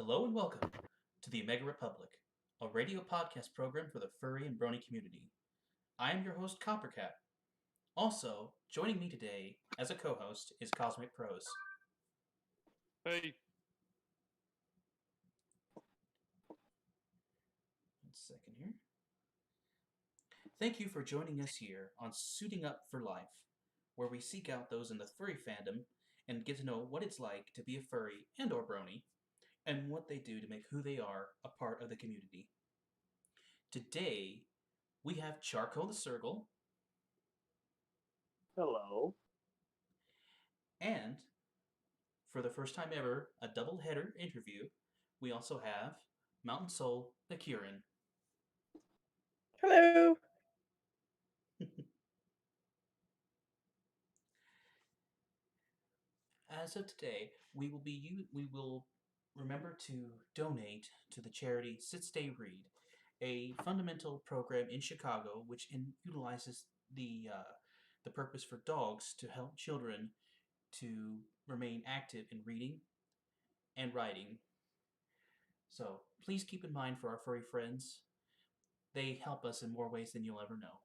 Hello and welcome to the Omega Republic, a radio podcast program for the Furry and Brony Community. I am your host, Coppercat. Also, joining me today as a co-host is Cosmic Prose. Hey. One second here. Thank you for joining us here on Suiting Up for Life, where we seek out those in the furry fandom and get to know what it's like to be a furry and or brony, and what they do to make who they are a part of the community. Today, we have Charcoal the Sergal, Hello. and for the first time ever, a double header interview, we also have Mountain Sol Kirin. Hello. As of today, we will remember to donate to the charity Sit Stay Read, a fundamental program in Chicago which utilizes the purpose for dogs to help children to remain active in reading and writing. So please keep in mind for our furry friends, they help us in more ways than you'll ever know.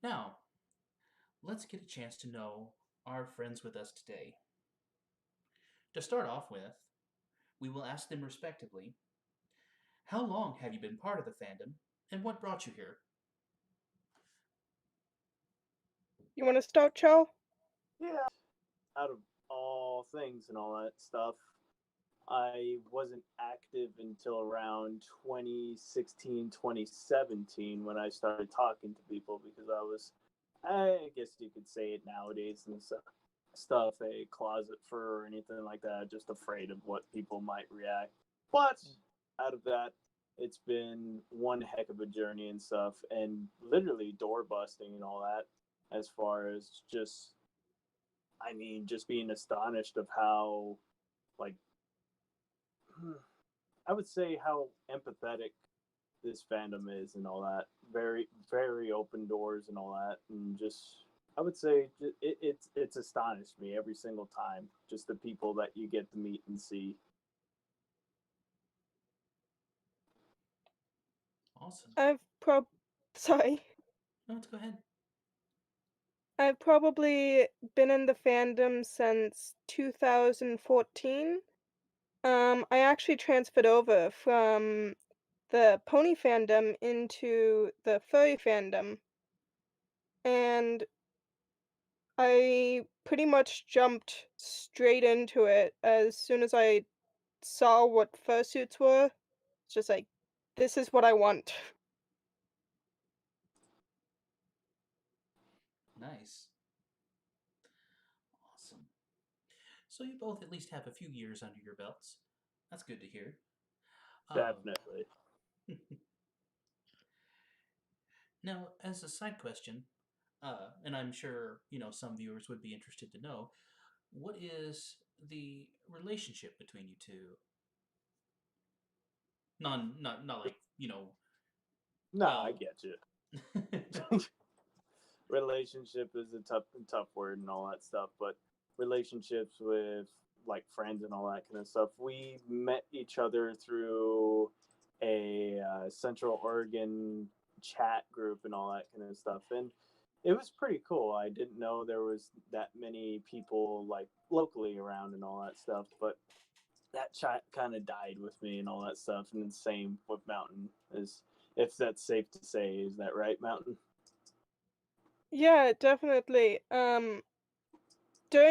Now, let's get a chance to know our friends with us today. To start off with, we will ask them respectively, how long have you been part of the fandom, and what brought you here? You want to start, Chow? Yeah. Out of all things and all that stuff, I wasn't active until around 2016, 2017 when I started talking to people because I guess you could say it nowadays and stuff, a closet fur or anything like that, just afraid of what people might react. But out of that, it's been one heck of a journey and stuff, and literally door busting and all that, as far as just being astonished of how, like, I would say how empathetic this fandom is and all that. Very, very open doors and all that, and just I would say it's astonished me every single time. Just the people that you get to meet and see. Awesome. Sorry. No, let's go ahead. I've probably been in the fandom since 2014. I actually transferred over from the pony fandom into the furry fandom. And I pretty much jumped straight into it as soon as I saw what fursuits were. It's just like, this is what I want. Nice. Awesome. So you both at least have a few years under your belts. That's good to hear. Definitely. Now, as a side question, and I'm sure some viewers would be interested to know, what is the relationship between you two? Not like No, I get you. Relationship is a tough word and all that stuff, but relationships with like friends and all that kind of stuff. We met each other through a Central Oregon chat group and all that kind of stuff, and it was pretty cool. I didn't know there was that many people like locally around and all that stuff, but that chat kind of died with me and all that stuff. And the same with Mountain, is if that's safe to say. Is that right, Mountain? Yeah, definitely. During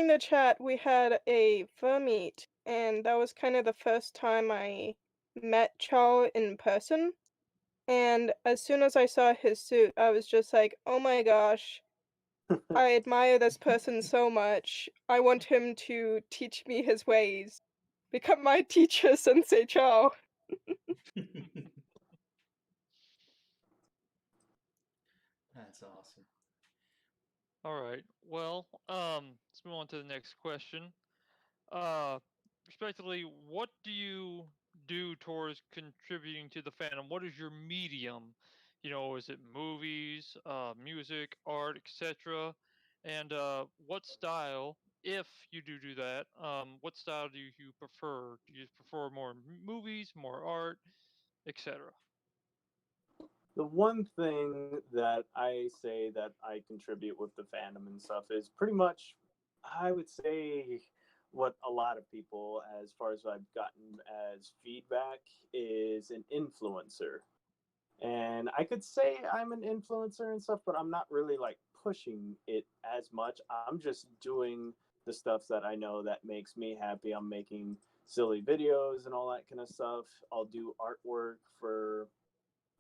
the chat, we had a fur meet, and that was kind of the first time I met Chao in person. And as soon as I saw his suit, I was just like, oh my gosh, I admire this person so much. I want him to teach me his ways. Become my teacher, Sensei Chao. That's awesome. All right. Well, let's move on to the next question. Respectively, what do you do towards contributing to the fandom? What is your medium? Is it movies, music, art, etc.? And what style if you do that, what style do you prefer? Do you prefer more movies, more art, etc.? The one thing that I say that I contribute with the fandom and stuff is pretty much, I would say, what a lot of people, as far as I've gotten as feedback, is an influencer. And I could say I'm an influencer and stuff, but I'm not really like pushing it as much. I'm just doing the stuff that I know that makes me happy. I'm making silly videos and all that kind of stuff. I'll do artwork for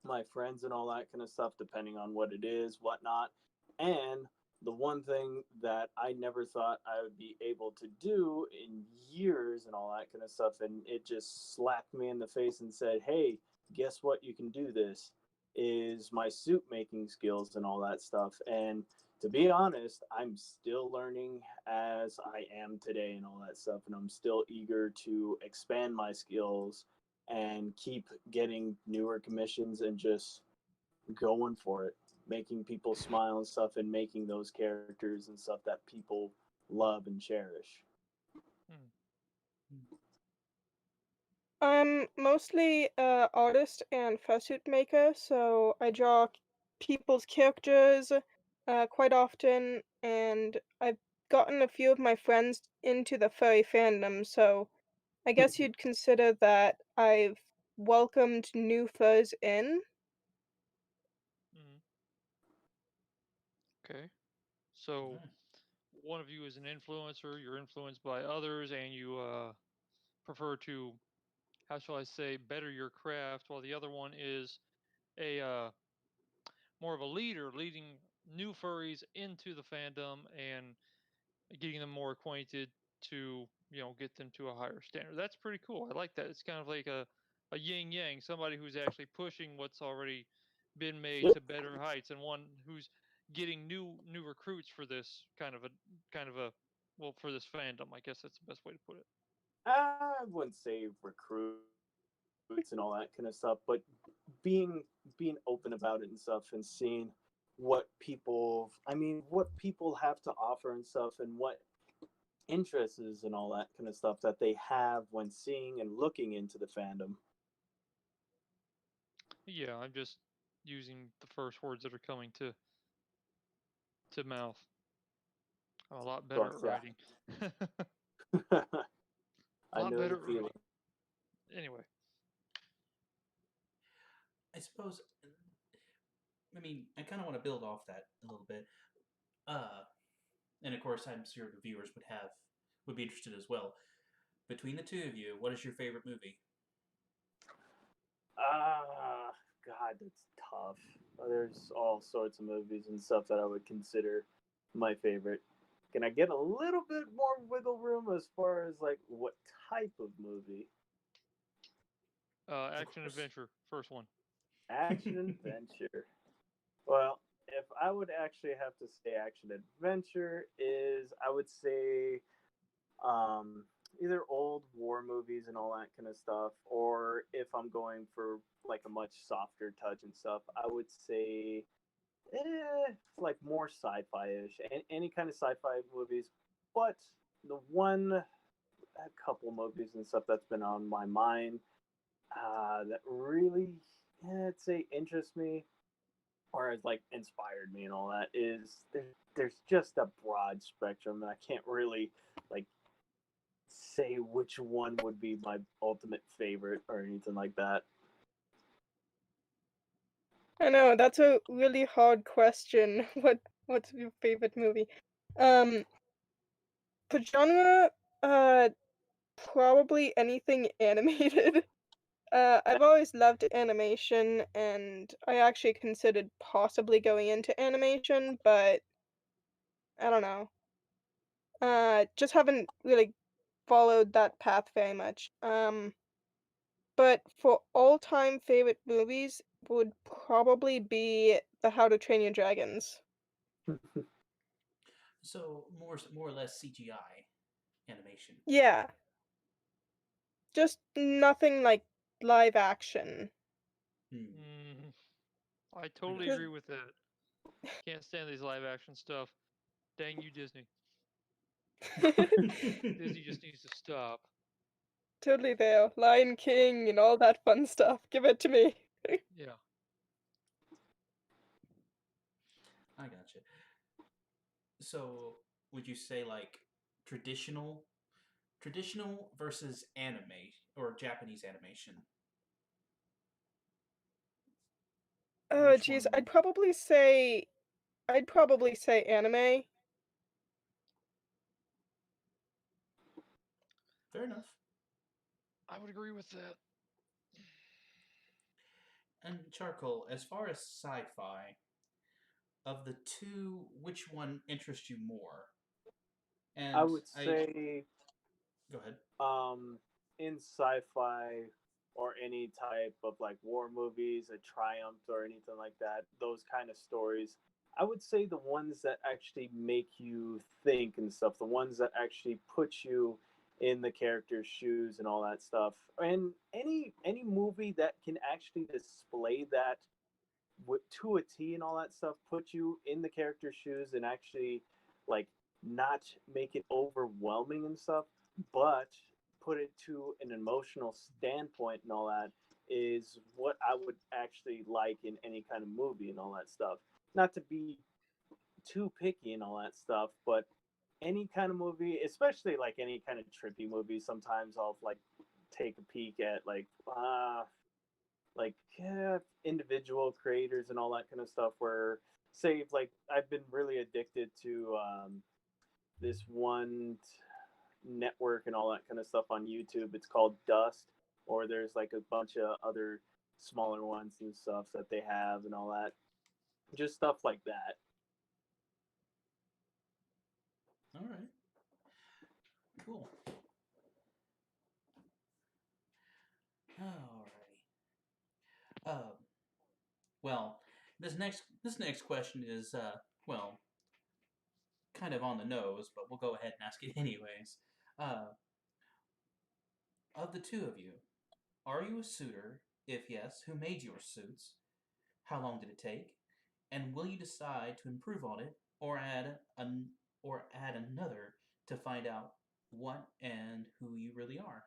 my friends and all that kind of stuff, depending on what it is, whatnot. And the one thing that I never thought I would be able to do in years and all that kind of stuff, and it just slapped me in the face and said, hey, guess what? You can do this, is my suit making skills and all that stuff. And to be honest, I'm still learning as I am today and all that stuff. And I'm still eager to expand my skills and keep getting newer commissions and just going for it, making people smile and stuff, and making those characters and stuff that people love and cherish. I'm mostly a artist and fursuit maker, so I draw people's characters quite often, and I've gotten a few of my friends into the furry fandom, so I guess you'd consider that I've welcomed new furs in. Okay. So one of you is an influencer, you're influenced by others, and you prefer to, how shall I say, better your craft, while the other one is a more of a leader, leading new furries into the fandom and getting them more acquainted to, get them to a higher standard. That's pretty cool. I like that. It's kind of like a yin yang, somebody who's actually pushing what's already been made Yep. to better heights, and one who's getting new recruits for this kind of a well, for this fandom. I guess that's the best way to put it. I wouldn't say recruits and all that kind of stuff, but being being open about it and stuff, and seeing what people have to offer and stuff, and what interests and all that kind of stuff that they have when seeing and looking into the fandom. Yeah, I'm just using the first words that are coming to mouth. I'm a lot better But at yeah, writing. A I lot know better the at feeling. writing. Anyway. I suppose. I mean, I kind of want to build off that a little bit. And of course, I'm sure the viewers would be interested as well. Between the two of you, what is your favorite movie? Ah, God, that's tough. There's all sorts of movies and stuff that I would consider my favorite. Can I get a little bit more wiggle room as far as like what type of movie? Of Action course. adventure, first one. Action adventure. Well, if I would actually have to say action adventure, is I would say um, either old war movies and all that kind of stuff, or if I'm going for like a much softer touch and stuff, I would say like more sci-fi-ish, any kind of sci-fi movies. But the one a couple movies and stuff that's been on my mind that really, I'd say, interests me or has like inspired me and all that is there's just a broad spectrum, and I can't really like say which one would be my ultimate favorite or anything like that. I know, that's a really hard question. What's your favorite movie? Um, for genre, uh, probably anything animated. I've always loved animation, and I actually considered possibly going into animation, but I don't know. Just haven't really followed that path very much. But for all-time favorite movies would probably be the How to Train Your Dragons. So more or less CGI animation. Yeah, just nothing like live action. Mm, I totally Gotcha. agree with that. Can't stand these live action stuff. Dang you, Disney. Disney just needs to stop. Totally there. Lion King and all that fun stuff. Give it to me. Yeah. I gotcha. So, would you say like traditional versus anime or Japanese animation? Oh, Which geez, one? I'd probably say anime. Fair enough. I would agree with that. And Charcoal, as far as sci-fi, of the two, which one interests you more? I And would I say go ahead. in sci-fi or any type of like war movies, a Triumph or anything like that, those kind of stories, I would say the ones that actually make you think and stuff, the ones that actually put you in the character's shoes and all that stuff, and any movie that can actually display that to a T and all that stuff, put you in the character's shoes and actually like not make it overwhelming and stuff, but put it to an emotional standpoint and all that is what I would actually like in any kind of movie and all that stuff. Not to be too picky and all that stuff, but any kind of movie, especially like any kind of trippy movie, sometimes I'll like take a peek at like individual creators and all that kind of stuff where say like I've been really addicted to this one network and all that kind of stuff on YouTube. It's called Dust, or there's like a bunch of other smaller ones and stuff that they have and all that, just stuff like that. All right. Cool. Alrighty. Well, this next question is well, kind of on the nose, but we'll go ahead and ask it anyways. Uh, of the two of you, are you a suitor? If yes, who made your suits? How long did it take? And will you decide to improve on it or add another to find out what and who you really are?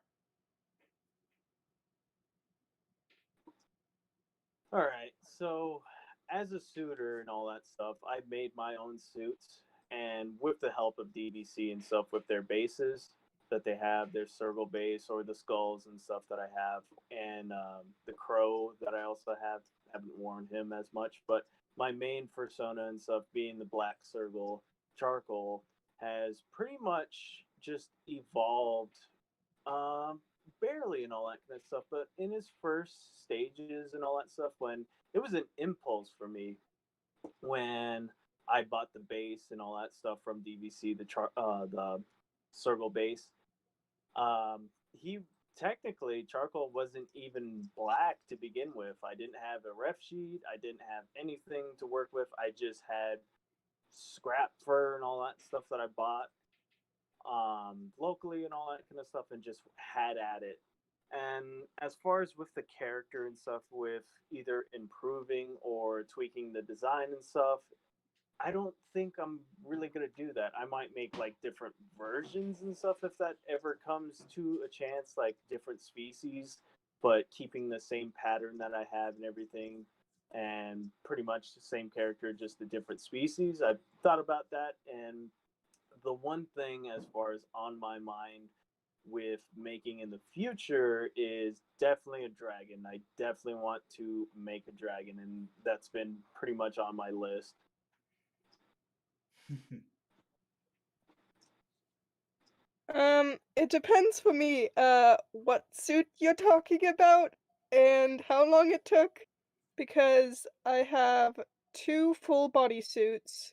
All right. So, as a suitor and all that stuff, I made my own suits, and with the help of DVC and stuff, with their bases that they have, their Sergal base or the skulls and stuff that I have, and the crow that I also have. Haven't worn him as much, but my main persona and stuff, being the black Sergal charcoal, has pretty much just evolved um, barely and all that kind of stuff. But in his first stages and all that stuff, when it was an impulse for me when I bought the base and all that stuff from DVC, the Circle base. He technically charcoal wasn't even black to begin with. I didn't have a ref sheet. I didn't have anything to work with. I just had scrap fur and all that stuff that I bought locally and all that kind of stuff, and just had at it. And as far as with the character and stuff, with either improving or tweaking the design and stuff, I don't think I'm really gonna do that. I might make like different versions and stuff if that ever comes to a chance, like different species, but keeping the same pattern that I have and everything, and pretty much the same character, just a different species. I've thought about that, and the one thing as far as on my mind with making in the future is definitely a dragon. I definitely want to make a dragon, and that's been pretty much on my list. It depends for me, what suit you're talking about and how long it took, because I have two full body suits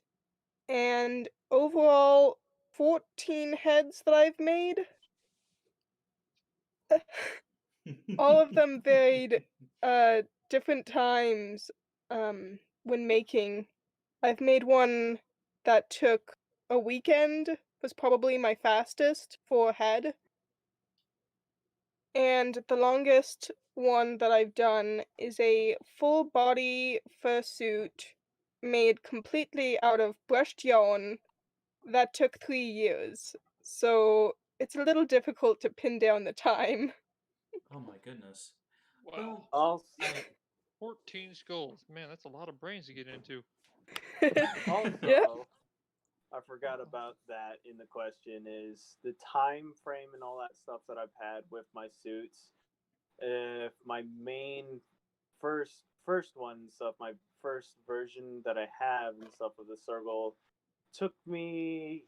and overall 14 heads that I've made. All of them varied different times when making. I've made one that took a weekend, was probably my fastest for a head. And the longest one that I've done is a full body fursuit made completely out of brushed yarn that took 3 years. So it's a little difficult to pin down the time. Oh my goodness. Wow. Also, 14 skulls. Man, that's a lot of brains to get into. Yeah. I forgot about that in the question is the time frame and all that stuff that I've had with my suits. If my main first one and stuff, my first version that I have and stuff of the Sergal took me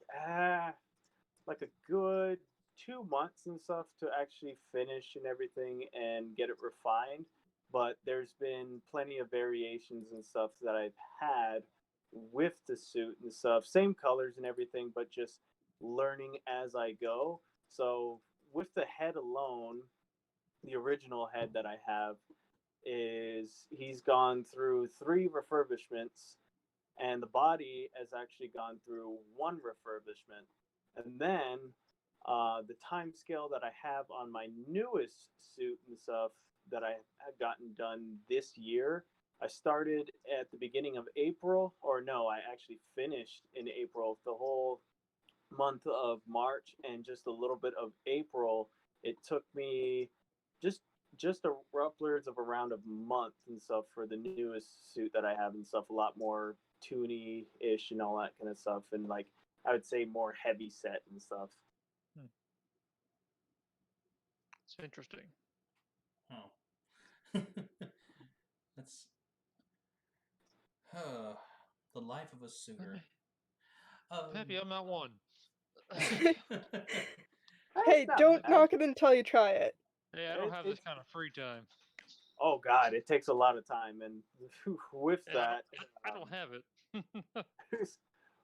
like a good 2 months and stuff to actually finish and everything and get it refined. But there's been plenty of variations and stuff that I've had with the suit and stuff, same colors and everything, but just learning as I go. So with the head alone, the original head that I have is he's gone through 3 refurbishments, and the body has actually gone through 1 refurbishment. And then the time scale that I have on my newest suit and stuff that I had gotten done this year, I started at the beginning of April, or no, I actually finished in April, the whole month of March and just a little bit of April. It took me just just a upwards of around a month and stuff for the newest suit that I have and stuff. A lot more toony ish and all that kind of stuff, and like I would say more heavy set and stuff. It's interesting. Oh. That's the life of a suitor. Happy I'm not one. Hey, don't bad. knock it until you try it. Hey, I don't have this kind of free time. Oh God, it takes a lot of time, and with And that, I don't have it.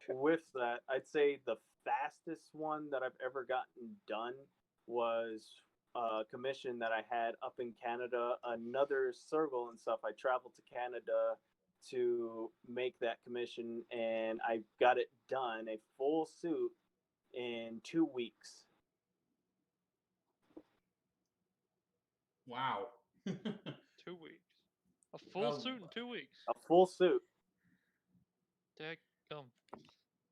with that, I'd say the fastest one that I've ever gotten done was a commission that I had up in Canada. Another Sergal and stuff. I traveled to Canada to make that commission, and I got it done, a full suit, in 2 weeks. Wow. 2 weeks. A full suit in 2 weeks. A full suit. Dadgum.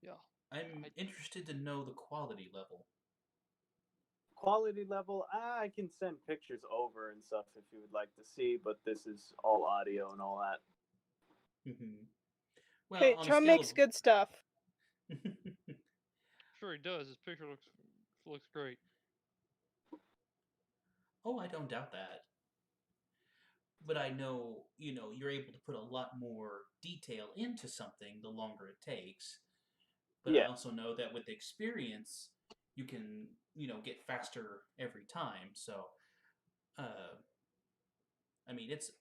Yeah. I'm interested to know the quality level. Quality level, I can send pictures over and stuff if you would like to see, but this is all audio and all that. Mm-hmm. Well, Hey, on a Tom scale makes of... good stuff. Sure he does. His picture looks great. Oh, I don't doubt that. But I know, you're able to put a lot more detail into something the longer it takes. But I Yeah. also know that with experience, you can, get faster every time. So, I mean, it's...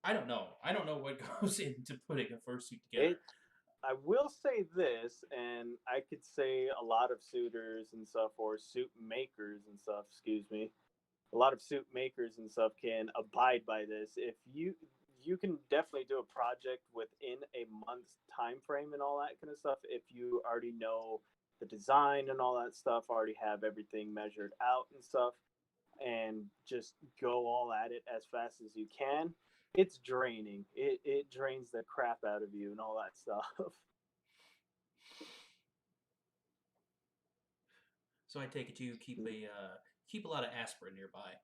I don't know. I don't know what goes into putting a fursuit together. I will say this, and I could say a lot of suitors and stuff, or suit makers and stuff, excuse me. A lot of suit makers and stuff can abide by this. If you can definitely do a project within a month's time frame and all that kind of stuff if you already know the design and all that stuff, already have everything measured out and stuff, and just go all at it as fast as you can. It's draining. It drains the crap out of you and all that stuff. So I take it you keep a lot of aspirin nearby.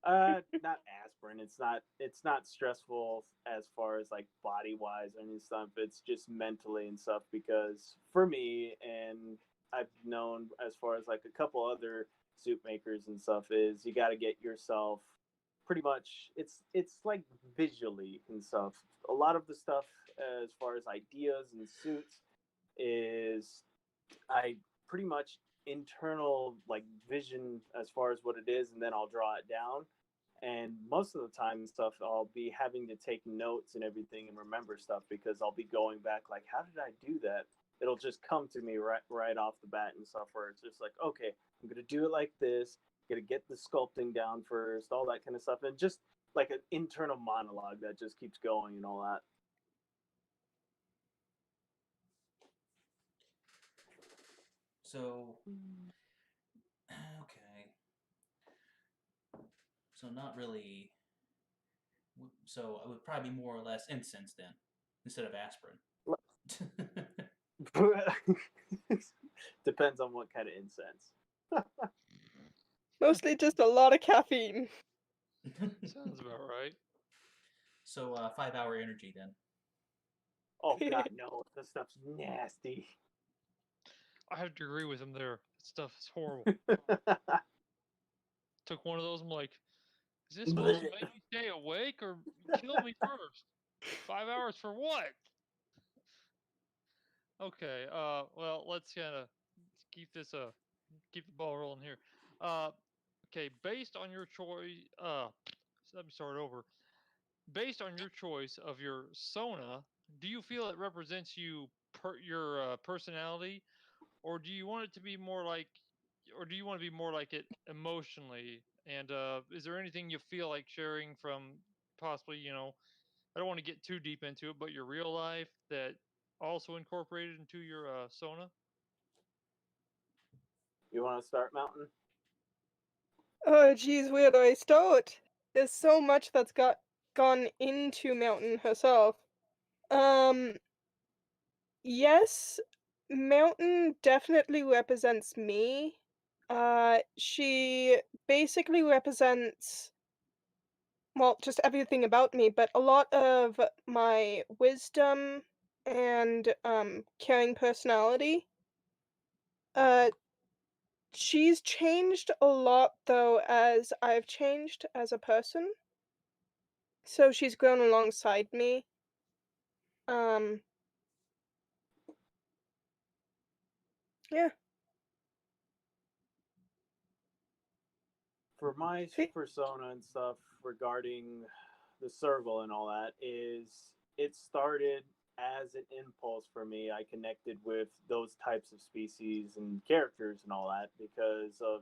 Not aspirin. It's not stressful as far as like body wise or any stuff. It's just mentally and stuff because for me, and I've known as far as like a couple other suit makers and stuff, is you got to get yourself pretty much. It's like visually and stuff. A lot of the stuff as far as ideas and suits is I pretty much internal like vision as far as what it is, and then I'll draw it down. And most of the time and stuff, I'll be having to take notes and everything and remember stuff because I'll be going back like, how did I do that? It'll just come to me right off the bat and stuff where it's just like, okay, I'm gonna do it like this. Gonna get the sculpting down first, all that kind of stuff, and just like an internal monologue that just keeps going and all that. So, okay. So not really. So I would probably be more or less incense then, instead of aspirin. Depends on what kind of incense. Mostly just a lot of caffeine. Sounds about right. So 5-hour energy then. Oh god, no, this stuff's nasty. I have to agree with him there. That stuff is horrible. Took one of those. I'm like, is this supposed to make me stay awake or kill me first? 5 hours for what? Okay. Well, let's kind of keep this keep the ball rolling here. Okay. Based on your choice, let me start over. Based on your choice of your Sona, do you feel it represents your personality, or do you want it to be more like, or do you want to be more like it emotionally? And is there anything you feel like sharing from possibly, I don't want to get too deep into it, but your real life that also incorporated into your Sona? You want to start, Mountain? Oh, geez, where do I start? There's so much that's gone into Mountain herself. Yes, Mountain definitely represents me. She basically represents, well, just everything about me, but a lot of my wisdom and caring personality. Uh, she's changed a lot though as I've changed as a person. So she's grown alongside me. Um, yeah. For my See, persona and stuff regarding the Sergal and all that is it started as an impulse for me. I connected with those types of species and characters and all that because of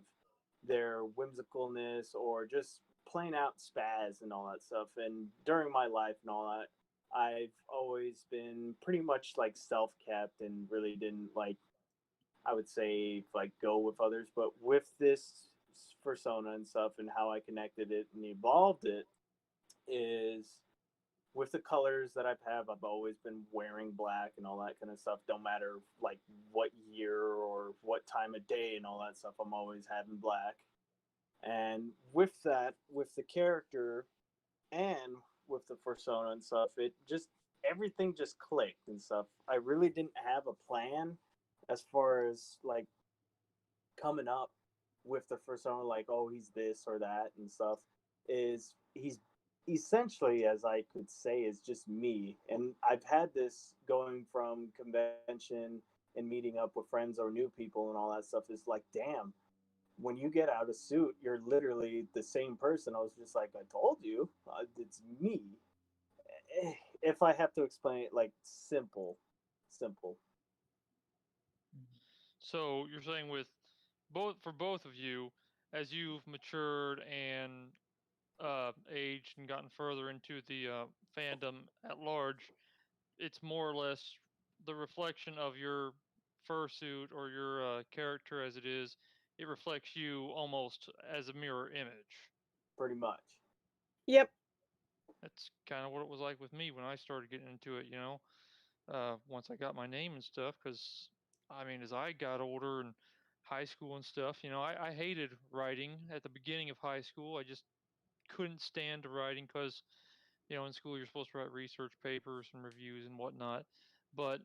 their whimsicalness or just plain out spaz and all that stuff. And during my life and all that, I've always been pretty much like self kept and really didn't like, I would say, like go with others. But with this persona and stuff and how I connected it and evolved it is with the colors that I've always been wearing black and all that kind of stuff. Don't matter like what year or what time of day and all that stuff. I'm always having black. And with that, with the character and with the persona and stuff, it just everything just clicked and stuff. I really didn't have a plan as far as like coming up with the persona, like, oh, he's this or that and stuff. Is he's essentially, as I could say, is just me. And I've had this going from convention and meeting up with friends or new people and all that stuff. Is like, damn, when you get out of suit, you're literally the same person. I was just like, I told you, it's me. If I have to explain it, like simple. So you're saying with both of you, as you've matured and aged and gotten further into the fandom at large, it's more or less the reflection of your fursuit or your character as it is. It reflects you almost as a mirror image. Pretty much. yep. That's kind of what it was like with me when I started getting into it, once I got my name and stuff. Because, I mean, as I got older and high school and stuff, I hated writing at the beginning of high school. I just couldn't stand writing because, in school you're supposed to write research papers and reviews and whatnot. But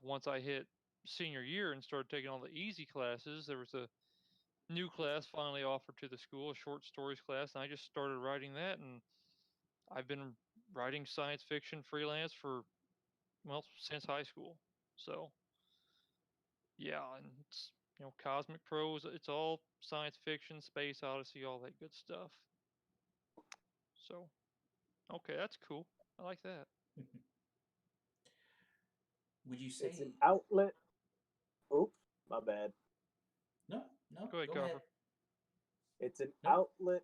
once I hit senior year and started taking all the easy classes, there was a new class finally offered to the school, a short stories class, and I just started writing that. And I've been writing science fiction freelance for, well, since high school. So yeah, and it's, cosmic prose. It's all science fiction, space odyssey, all that good stuff. So okay, that's cool. I like that. Would you It's an say outlet. Oops, my bad. no? No, Go ahead, go ahead. Copper. It's an Nope. outlet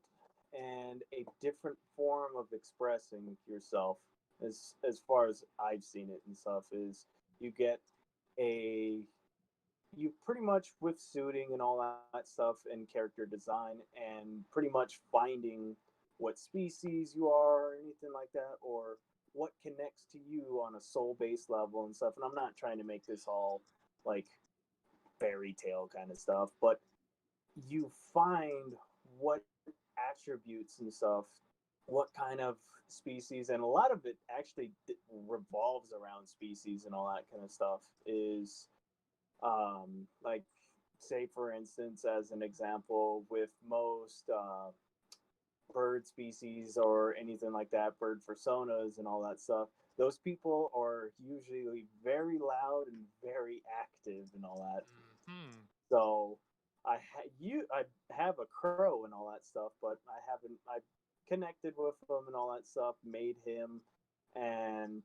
and a different form of expressing yourself. As far as I've seen it and stuff, is you get a you pretty much with suiting and all that stuff and character design and pretty much finding what species you are or anything like that, or what connects to you on a soul-based level and stuff. And I'm not trying to make this all like fairy tale kind of stuff, but you find what attributes and stuff, what kind of species, and a lot of it actually revolves around species and all that kind of stuff is like, say for instance, as an example, with most bird species or anything like that, bird personas and all that stuff, those people are usually very loud and very active and all that. Hmm. So I have a crow and all that stuff, but I connected with him and all that stuff, made him and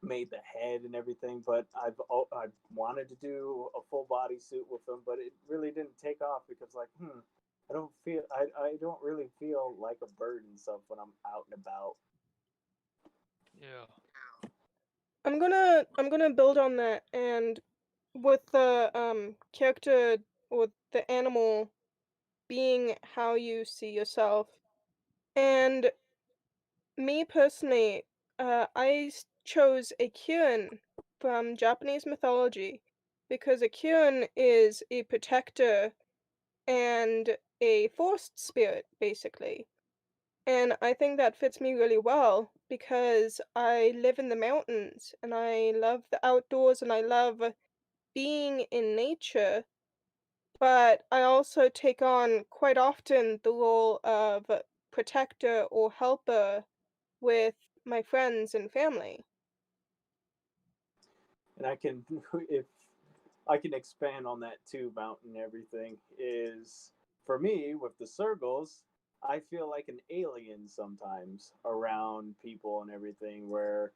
made the head and everything. But I wanted to do a full body suit with him, but it really didn't take off because like I don't really feel like a bird and stuff when I'm out and about. Yeah. I'm gonna build on that, and with the character or the animal being how you see yourself. And me personally, chose a Kirin from Japanese mythology because a Kirin is a protector and a forest spirit, basically. And I think that fits me really well because I live in the mountains and I love the outdoors and I love being in nature. But I also take on quite often the role of protector or helper with my friends and family. And I can if I can expand on that too, Mountain. Everything is for me with the Sergals. I feel like an alien sometimes around people and everything. Where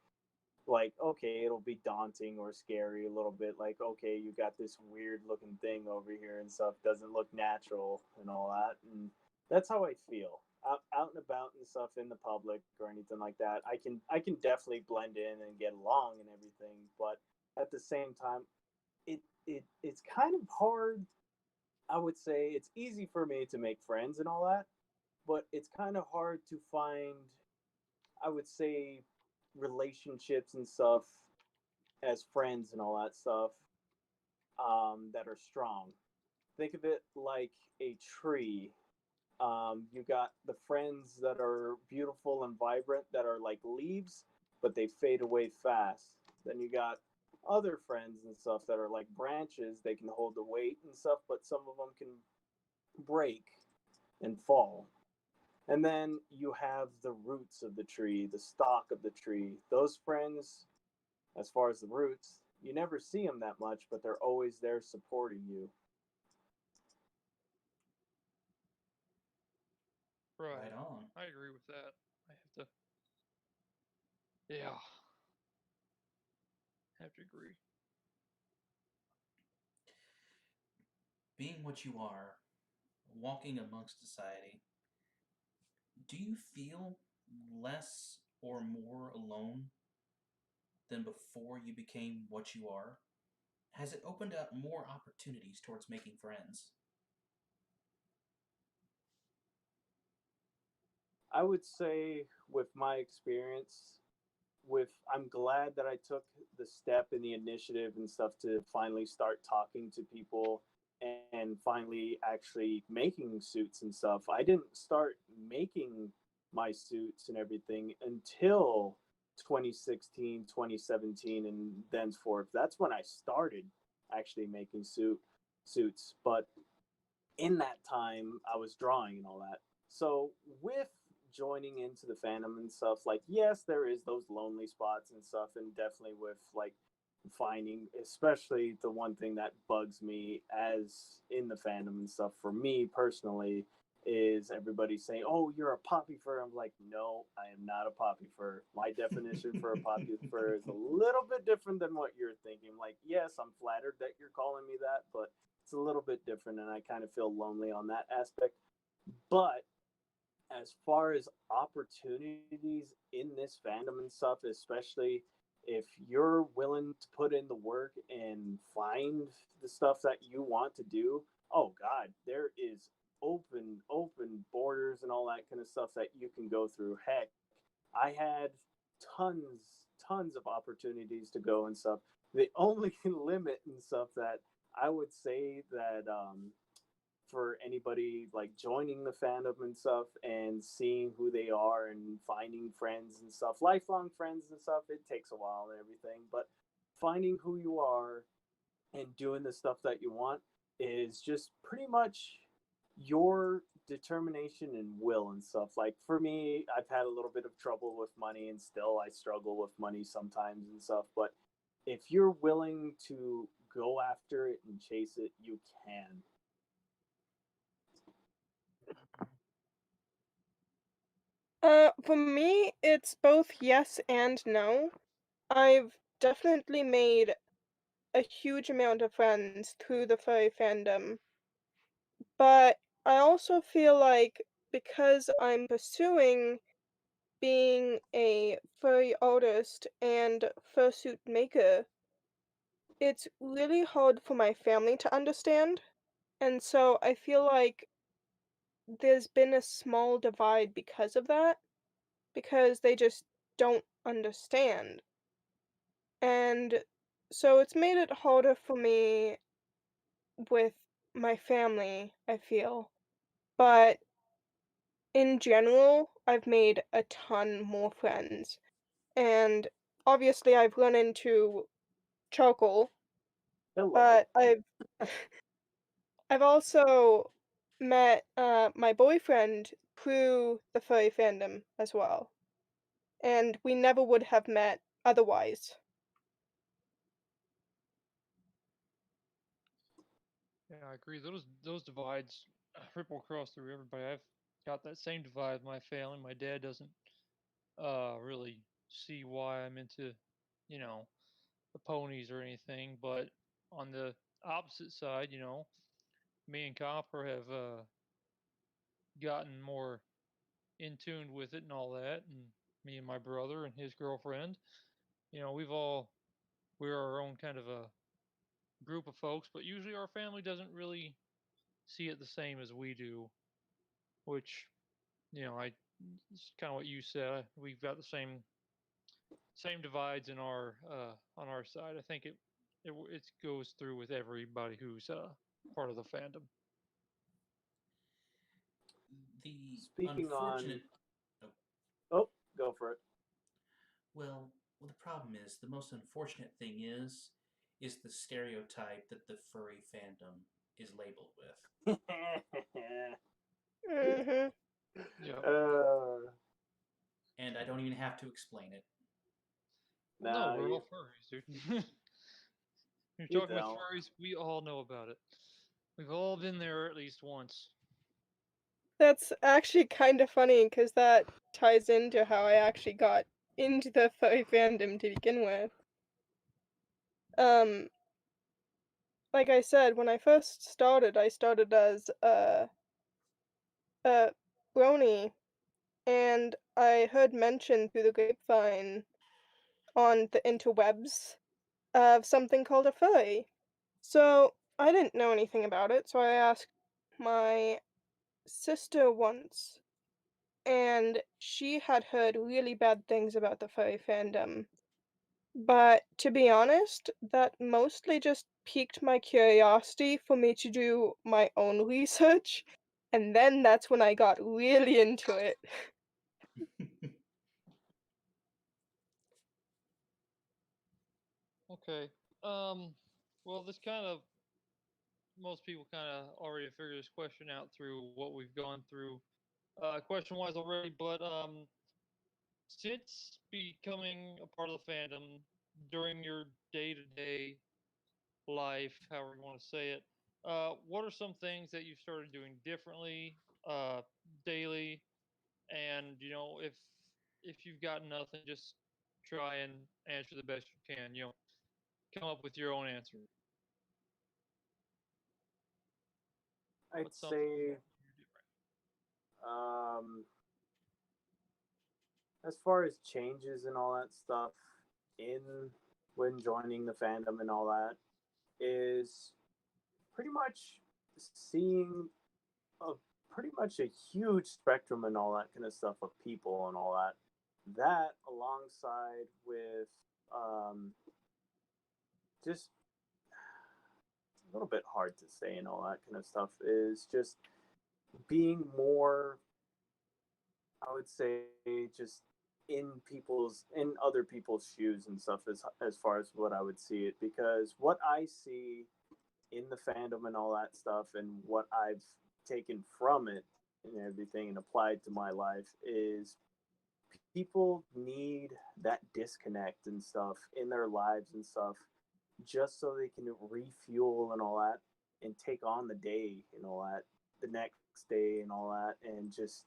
like, okay, it'll be daunting or scary a little bit. Like, okay, you got this weird looking thing over here and stuff. Doesn't look natural and all that. And that's how I feel out and about and stuff in the public or anything like that. I can definitely blend in and get along and everything, but at the same time, it's kind of hard. I would say it's easy for me to make friends and all that, but it's kind of hard to find, I would say, relationships and stuff as friends and all that stuff that are strong. Think of it like a tree. You got the friends that are beautiful and vibrant that are like leaves, but they fade away fast. Then you got other friends and stuff that are like branches. They can hold the weight and stuff, but some of them can break and fall. And then you have the roots of the tree, the stalk of the tree. Those friends, as far as the roots, you never see them that much, but they're always there supporting you. Right. Right on. I agree with that. I have to. Yeah. Have to agree. Being what you are, walking amongst society, do you feel less or more alone than before you became what you are? Has it opened up more opportunities towards making friends? I would say, with my experience, I'm glad that I took the step and the initiative and stuff to finally start talking to people and finally actually making suits and stuff. I didn't start making my suits and everything until 2016, 2017, and thenceforth. That's when I started actually making suits. But in that time, I was drawing and all that. So with joining into the fandom and stuff, like, yes, there is those lonely spots and stuff, and definitely with like finding, especially the one thing that bugs me as in the fandom and stuff for me personally is everybody saying, "Oh, you're a poppy fur." I'm like, no, I am not a poppy fur. My definition for a poppy fur is a little bit different than what you're thinking. Like, yes, I'm flattered that you're calling me that, but it's a little bit different, and I kind of feel lonely on that aspect. But as far as opportunities in this fandom and stuff, especially if you're willing to put in the work and find the stuff that you want to do, oh god, there is open borders and all that kind of stuff that you can go through. Heck, I had tons of opportunities to go and stuff. The only limit and stuff that I would say that for anybody like joining the fandom and stuff and seeing who they are and finding friends and stuff, lifelong friends and stuff, it takes a while and everything. But finding who you are and doing the stuff that you want is just pretty much your determination and will and stuff. Like for me, I've had a little bit of trouble with money and still I struggle with money sometimes and stuff. But if you're willing to go after it and chase it, you can. For me, it's both yes and no. I've definitely made a huge amount of friends through the furry fandom, but I also feel like because I'm pursuing being a furry artist and fursuit maker, it's really hard for my family to understand. And so I feel like there's been a small divide because of that, because they just don't understand. And so it's made it harder for me with my family, I feel. But in general, I've made a ton more friends. And obviously I've run into Charcoal, Hello. but I've also met my boyfriend through the furry fandom as well. And we never would have met otherwise. Yeah, I agree. Those divides ripple across through everybody. I've got that same divide with my family. My dad doesn't really see why I'm into, you know, the ponies or anything. But on the opposite side, me and Copper have gotten more in tune with it and all that, and me and my brother and his girlfriend, we're our own kind of a group of folks, but usually our family doesn't really see it the same as we do, which I it's kind of what you said. We've got the same divides in our on our side. I think it goes through with everybody who's part of the fandom. The Speaking on, unfortunate. Oh, oh, go for it. well, the problem is the most unfortunate thing is the stereotype that the furry fandom is labeled with, Mhm. Yeah. and I don't even have to explain it. Well, no, Nah, we're all furries, dude. You're you talking about don't. furries. We all know about it. We've all been there at least once. That's actually kind of funny because that ties into how I actually got into the furry fandom to begin with. Um, like I said, when I first started, I started as a brony, and I heard mention through the grapevine on the interwebs of something called a furry. So I didn't know anything about it, so I asked my sister once, and she had heard really bad things about the furry fandom. But to be honest, that mostly just piqued my curiosity for me to do my own research, and then that's when I got really into it. Okay. Well, this kind of most people kind of already figured this question out through what we've gone through, question wise already. But since becoming a part of the fandom during your day to day life, however you want to say it, what are some things that you started doing differently, daily? And if you've got nothing, just try and answer the best you can. Come up with your own answer. I'd What's something say, you're different? um, as far as changes and all that stuff in when joining the fandom and all that is pretty much seeing a pretty much a huge spectrum and all that kind of stuff of people and all that that alongside with just a little bit hard to say and all that kind of stuff is just being more, I would say, just in other people's shoes and stuff as far as what I would see it, because what I see in the fandom and all that stuff and what I've taken from it and everything and applied to my life is people need that disconnect and stuff in their lives and stuff just so they can refuel and all that and take on the day and all that, the next day and all that, and just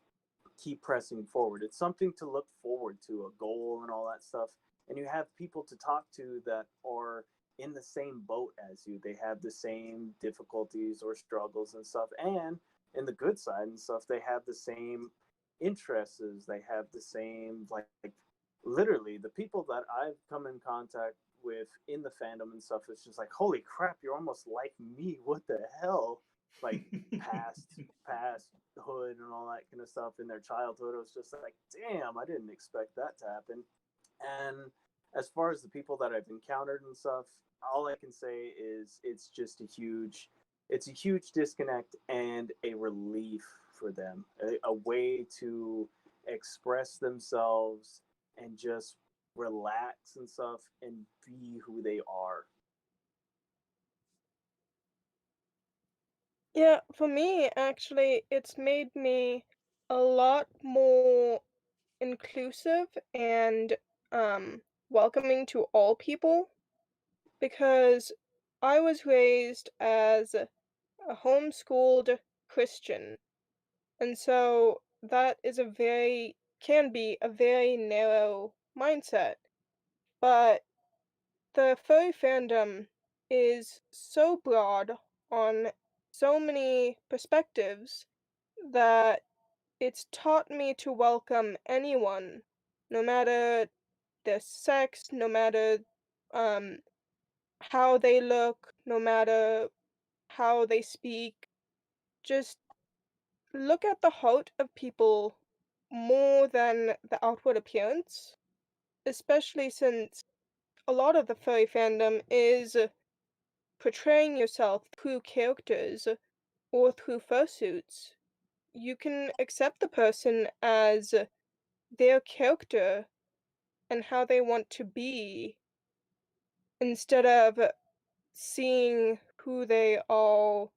keep pressing forward. It's something to look forward to, a goal and all that stuff. And you have people to talk to that are in the same boat as you. They have the same difficulties or struggles and stuff. And in the good side and stuff, they have the same interests. They have the same, like literally, the people that I've come in contact with in the fandom and stuff, it's just like, holy crap, you're almost like me. What the hell? Like past hood and all that kind of stuff in their childhood. It was just like, damn, I didn't expect that to happen. And as far as the people that I've encountered and stuff, all I can say is it's a huge disconnect and a relief for them, a way to express themselves and just relax and stuff and be who they are. Yeah, for me, actually, it's made me a lot more inclusive and welcoming to all people, because I was raised as a homeschooled Christian, and so that is can be a very narrow mindset. But the furry fandom is so broad on so many perspectives that it's taught me to welcome anyone, no matter their sex, no matter um, how they look, no matter how they speak. Just look at the heart of people more than the outward appearance, especially since a lot of the furry fandom is portraying yourself through characters or through fursuits. You can accept the person as their character and how they want to be instead of seeing who they are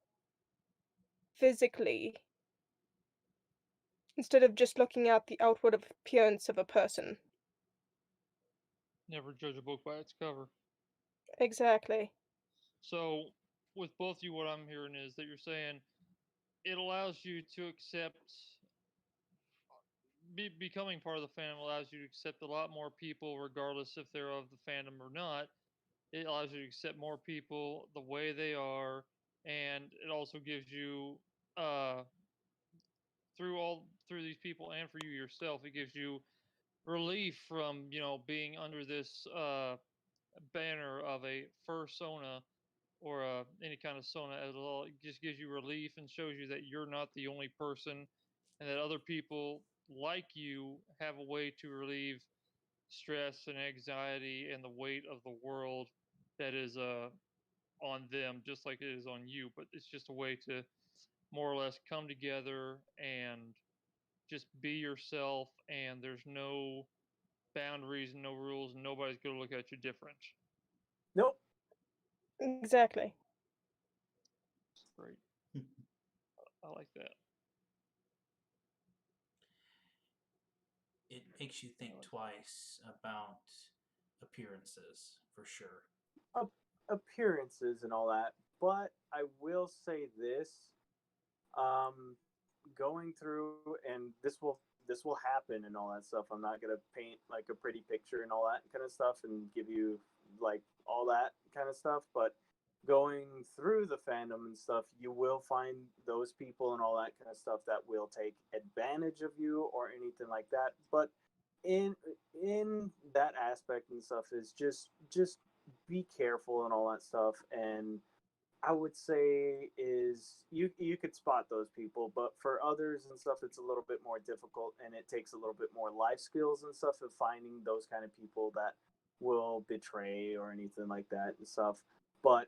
physically, instead of just looking at the outward appearance of a person. Never judge a book by its cover. Exactly. So, with both you, what I'm hearing is that you're saying it allows you to accept, becoming part of the fandom allows you to accept a lot more people, regardless if they're of the fandom or not. It allows you to accept more people the way they are, and it also gives you, uh, through these people and for you yourself, it gives you relief from being under this banner of a fursona or any kind of sona at all. It just gives you relief and shows you that you're not the only person, and that other people like you have a way to relieve stress and anxiety and the weight of the world that is on them, just like it is on you. But it's just a way to more or less come together and just be yourself, and there's no boundaries, no rules, and nobody's going to look at you different. Nope. Exactly. Great. I like that. It makes you think twice about appearances, for sure. Appearances and all that, but I will say this: um, going through, and this will happen and all that stuff. I'm not gonna paint like a pretty picture and all that kind of stuff and give you like all that kind of stuff, but going through the fandom and stuff, you will find those people and all that kind of stuff that will take advantage of you or anything like that. But in in that aspect and stuff is just be careful and all that stuff. And I would say is you could spot those people, but for others and stuff, it's a little bit more difficult, and it takes a little bit more life skills and stuff of finding those kind of people that will betray or anything like that and stuff. But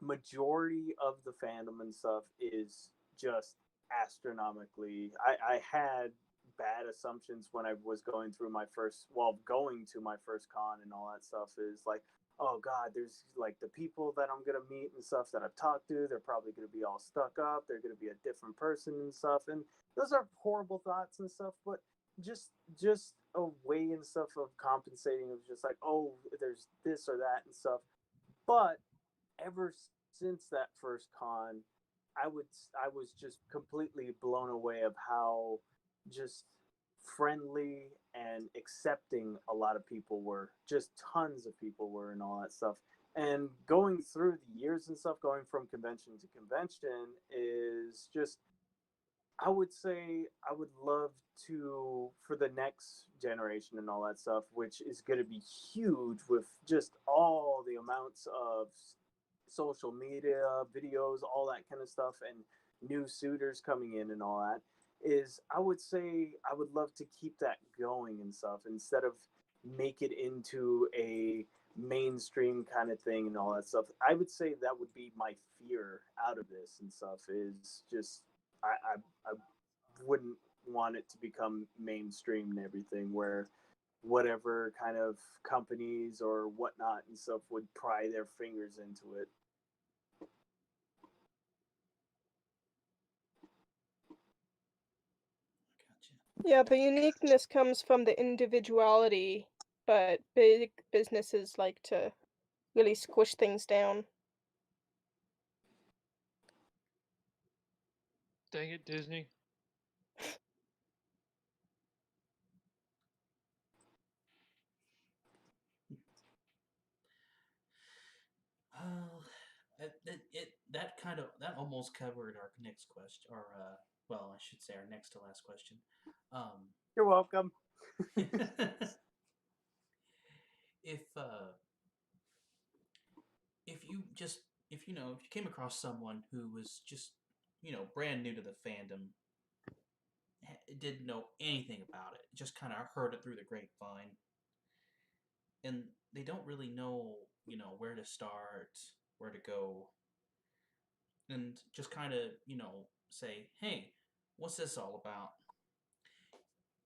majority of the fandom and stuff is just astronomically. I had bad assumptions when I was going through my first, well, going to my first con and all that stuff is like, oh God, there's like the people that I'm gonna meet and stuff that I've talked to, they're probably gonna be all stuck up, they're gonna be a different person and stuff. And those are horrible thoughts and stuff, but just a way and stuff of compensating of just like, oh, there's this or that and stuff. But ever since that first con, I was just completely blown away of how just friendly and accepting a lot of people were. Just tons of people were and all that stuff. And going through the years and stuff, going from convention to convention is just I would say I would love to for the next generation and all that stuff, which is going to be huge with just all the amounts of social media, videos, all that kind of stuff, and new suitors coming in and all that. Is I would say I would love to keep that going and stuff instead of make it into a mainstream kind of thing and all that stuff. I would say that would be my fear out of this and stuff is just I wouldn't want it to become mainstream and everything where whatever kind of companies or whatnot and stuff would pry their fingers into it. Gotcha. Yeah, the uniqueness comes from the individuality, but big businesses like to really squish things down. Dang it, Disney. Well, that almost covered our next question, or well, I should say our next to last question. You're welcome. if uh, if you just if you know if you came across someone who was just brand new to the fandom, didn't know anything about it, just kind of heard it through the grapevine, and they don't really know where to start, where to go, and just kind of say, hey, what's this all about?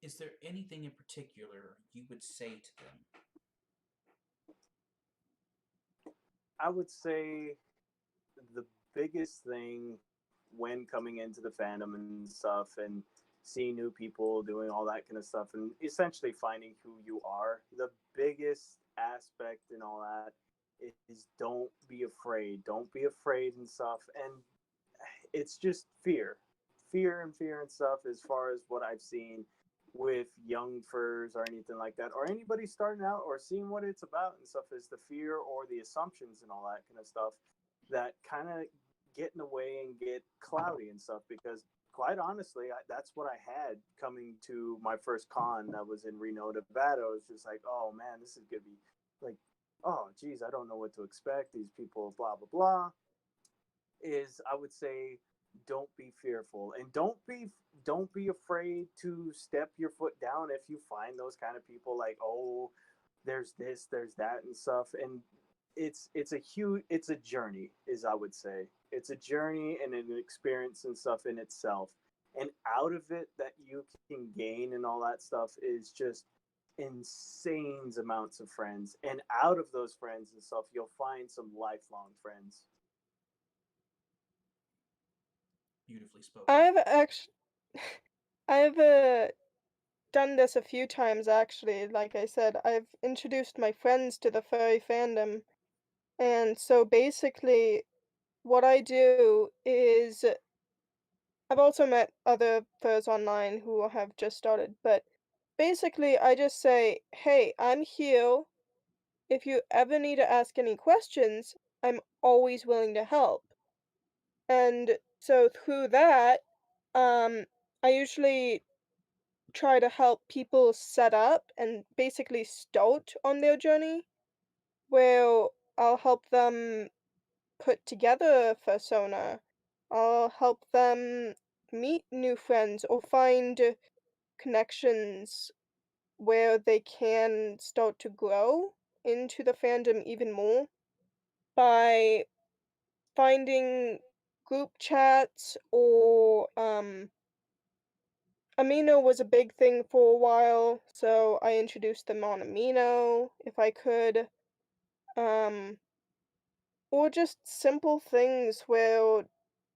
Is there anything in particular you would say to them? I would say the biggest thing when coming into the fandom and stuff and seeing new people doing all that kind of stuff and essentially finding who you are, the biggest aspect and all that is don't be afraid. Don't be afraid and stuff. And it's just fear and stuff as far as what I've seen with young furs or anything like that or anybody starting out or seeing what it's about and stuff is the fear or the assumptions and all that kind of stuff that kind of get in the way and get cloudy and stuff because quite honestly that's what I had coming to my first con that was in Reno, Nevada. It was just like, oh man, this is gonna be like, oh geez, I don't know what to expect, these people blah blah blah. Is I would say don't be fearful and don't be afraid to step your foot down if you find those kind of people like, oh, there's this, there's that and stuff. And it's a journey, is I would say. It's a journey and an experience and stuff in itself. And out of it that you can gain and all that stuff is just insane amounts of friends. And out of those friends and stuff, you'll find some lifelong friends. Beautifully spoken. I've actually, I've done this a few times actually. Like I said, I've introduced my friends to the furry fandom, and so basically, what I do is I've also met other furs online who have just started, but basically, I just say, "Hey, I'm here. If you ever need to ask any questions, I'm always willing to help." And so through that, I usually try to help people set up and basically start on their journey, where I'll help them put together persona. I'll help them meet new friends or find connections where they can start to grow into the fandom even more by finding group chats or Amino was a big thing for a while, so I introduced them on Amino if I could. Um, or just simple things where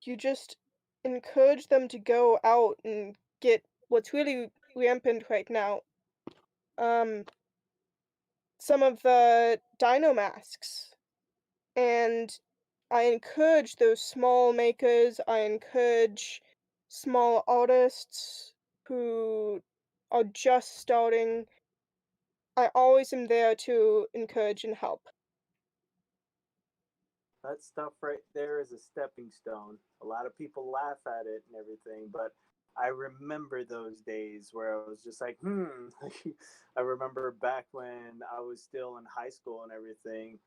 you just encourage them to go out and get what's really rampant right now. Some of the dino masks. And I encourage those small makers, I encourage small artists who are just starting. I always am there to encourage and help. That stuff right there is a stepping stone. A lot of people laugh at it and everything, but I remember those days where I was just like, I remember back when I was still in high school and everything.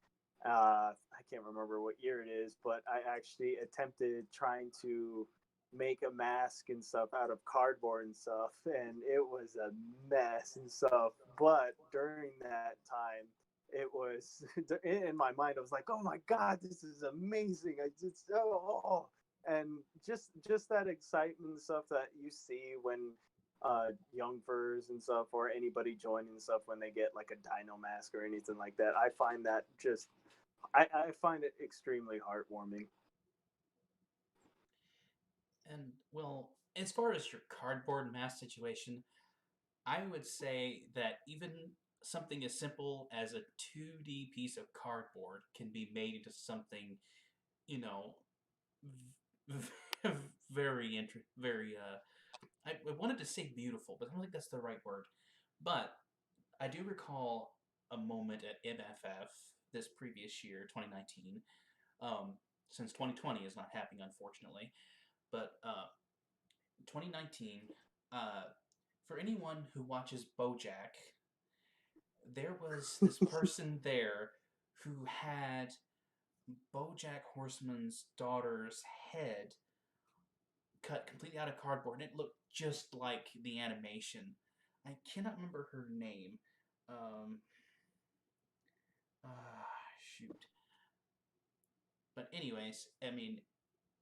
I can't remember what year it is, but I actually attempted trying to make a mask and stuff out of cardboard and stuff, and it was a mess and stuff. But during that time, it was in my mind. I was like, "Oh my god, this is amazing!" I just and just that excitement and stuff that you see when young furs and stuff or anybody joining and stuff when they get like a dino mask or anything like that. I find that just I find it extremely heartwarming. And well, as far as your cardboard mask situation, I would say that even something as simple as a 2D piece of cardboard can be made into something, you know, very I wanted to say beautiful, but I don't think that's the right word. But I do recall a moment at MFF this previous year, 2019. Since 2020 is not happening, unfortunately, but 2019. For anyone who watches BoJack, there was this person there who had BoJack Horseman's daughter's head cut completely out of cardboard, and it looked just like the animation. I cannot remember her name. Um, shoot. But anyways, I mean,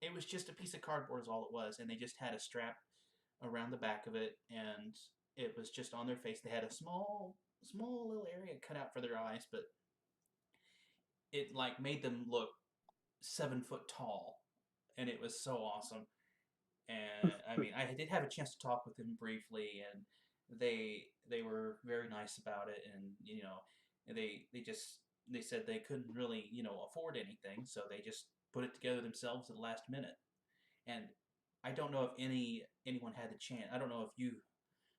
it was just a piece of cardboard is all it was, and they just had a strap around the back of it, and it was just on their face. They had a small little area cut out for their eyes, but it like made them look 7 foot tall, and it was so awesome. And I mean, I did have a chance to talk with them briefly, and they were very nice about it, and they said they couldn't really afford anything, so they just put it together themselves at the last minute. And I don't know if anyone had the chance. I don't know if you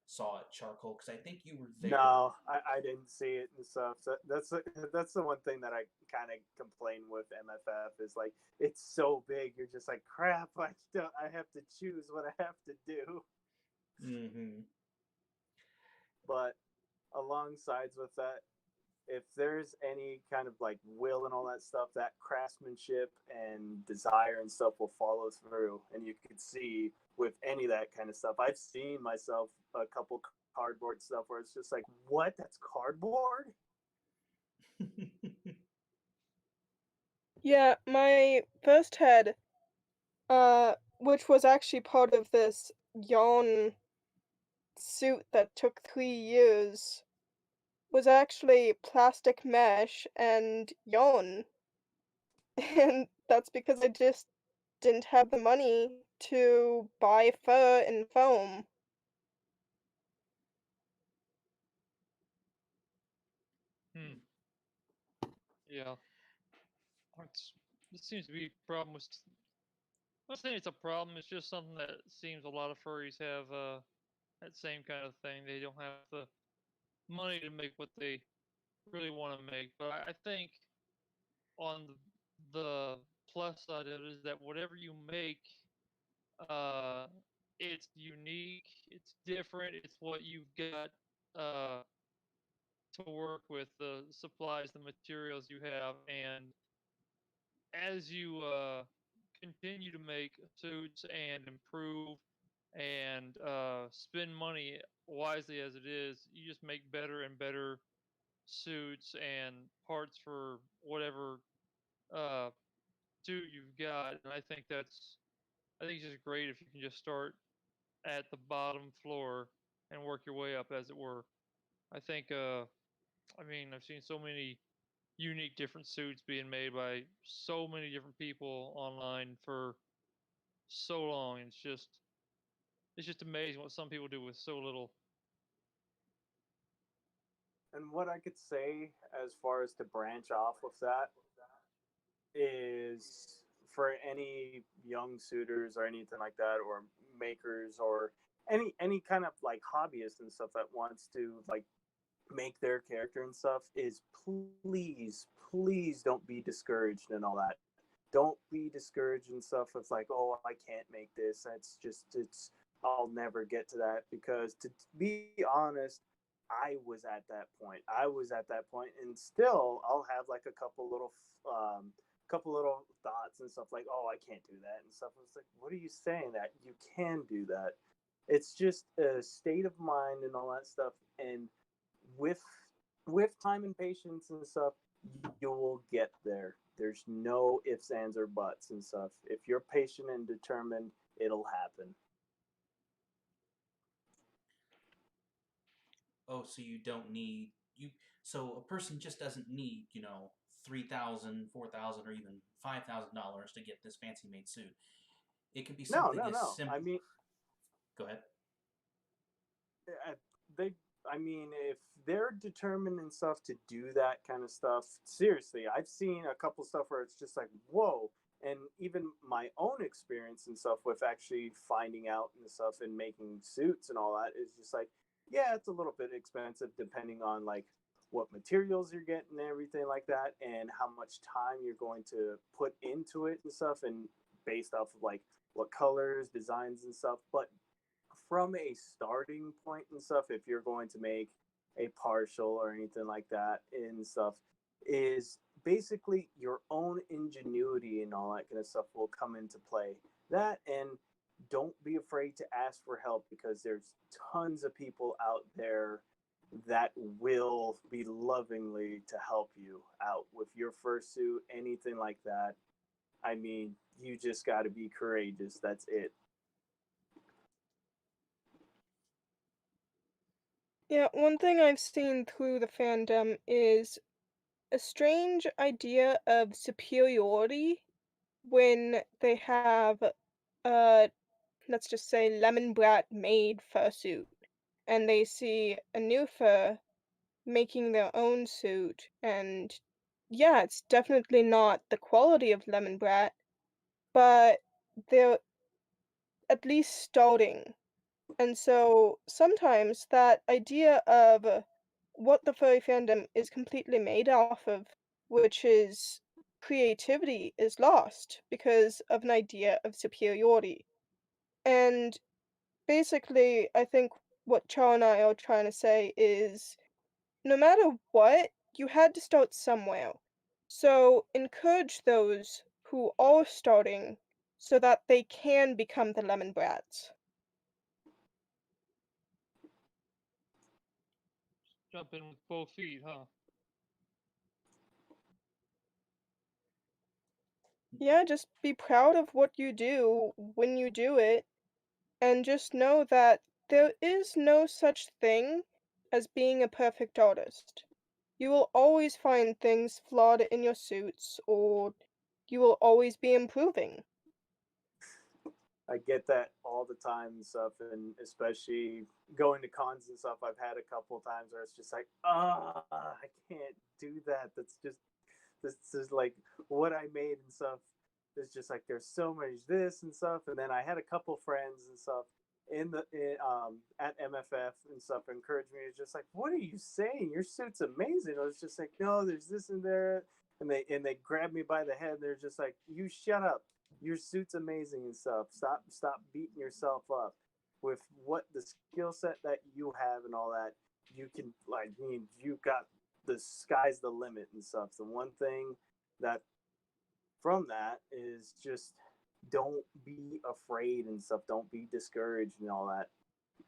saw it, Charcoal, because I think you were there. No, I didn't see it and stuff. So that's the one thing that I kind of complain with MFF is like it's so big. You're just like crap. I have to choose what I have to do. Mm-hmm. But alongside with that, if there's any kind of like will and all that stuff, that craftsmanship and desire and stuff will follow through. And you can see with any of that kind of stuff. I've seen myself a couple cardboard stuff where it's just like, what? That's cardboard? Yeah, my first head, which was actually part of this yarn suit that took 3 years, was actually plastic mesh and yarn. And that's because I just didn't have the money to buy fur and foam. Yeah. This seems to be a problem with. I'm not saying it's a problem. It's just something that seems a lot of furries have that same kind of thing. They don't have the money to make what they really want to make. But I think on the plus side of it is that whatever you make, uh, it's unique, it's different, it's what you've got uh, to work with, the supplies, the materials you have, and as you continue to make suits and improve and spend money wisely as it is, you just make better and better suits and parts for whatever uh, suit you've got. And I think it's just great if you can just start at the bottom floor and work your way up, as it were. I think, I mean, I've seen so many unique different suits being made by so many different people online for so long. It's just amazing what some people do with so little. And what I could say as far as to branch off of that is for any young suitors or anything like that, or makers, or any kind of like hobbyist and stuff that wants to like make their character and stuff, is please don't be discouraged and all that. Don't be discouraged and stuff of like, oh, I can't make this. It's I'll never get to that, because to be honest, I was at that point. I was at that point, and still, I'll have like a couple little thoughts and stuff like, oh, I can't do that and stuff. It's like, what are you saying that you can do that? It's just a state of mind and all that stuff, and with time and patience and stuff, you will get there. There's no ifs, ands, or buts and stuff. If you're patient and determined, it'll happen. Oh, so you don't need you. So a person just doesn't need, 3,000, 4,000, or even $5,000 to get this fancy made suit. It can be No, something no, as no. simple. I mean, Go ahead. they. I mean, if they're determined and stuff to do that kind of stuff, seriously, I've seen a couple stuff where it's just like, whoa. And even my own experience and stuff with actually finding out and stuff and making suits and all that is just like, yeah, it's a little bit expensive depending on like what materials you're getting and everything like that, and how much time you're going to put into it and stuff, and based off of like what colors, designs, and stuff. But from a starting point and stuff, if you're going to make a partial or anything like that and stuff, is basically your own ingenuity and all that kind of stuff will come into play. That, and don't be afraid to ask for help, because there's tons of people out there that will be lovingly to help you out with your fursuit, anything like that. I mean, you just got to be courageous. That's it. Yeah, one thing I've seen through the fandom is a strange idea of superiority when they have, uh, let's just say, Lemon Brat made fursuit, and they see a new fur making their own suit, and yeah, it's definitely not the quality of Lemon Brat, but they're at least starting. And so sometimes that idea of what the furry fandom is completely made off of, which is creativity, is lost because of an idea of superiority. And basically, I think what Char and I are trying to say is no matter what, you had to start somewhere. So encourage those who are starting so that they can become the lemon brats. Jump in with both feet, huh? Yeah, just be proud of what you do when you do it, and just know that there is no such thing as being a perfect artist. You will always find things flawed in your suits, or you will always be improving. I get that all the time and stuff, and especially going to cons and stuff. I've had a couple of times where it's just like, I can't do that. This is like what I made and stuff. It's just like there's so much this and stuff. And then I had a couple friends and stuff at MFF and stuff encourage me. It's just like, what are you saying? Your suit's amazing. I was just like, no, there's this and there, and they grab me by the head. They're just like, you shut up. Your suit's amazing and stuff. Stop beating yourself up with what the skill set that you have and all that. You can like, I mean, you got the sky's the limit and stuff. The one thing that from that is just don't be afraid and stuff. Don't be discouraged and all that.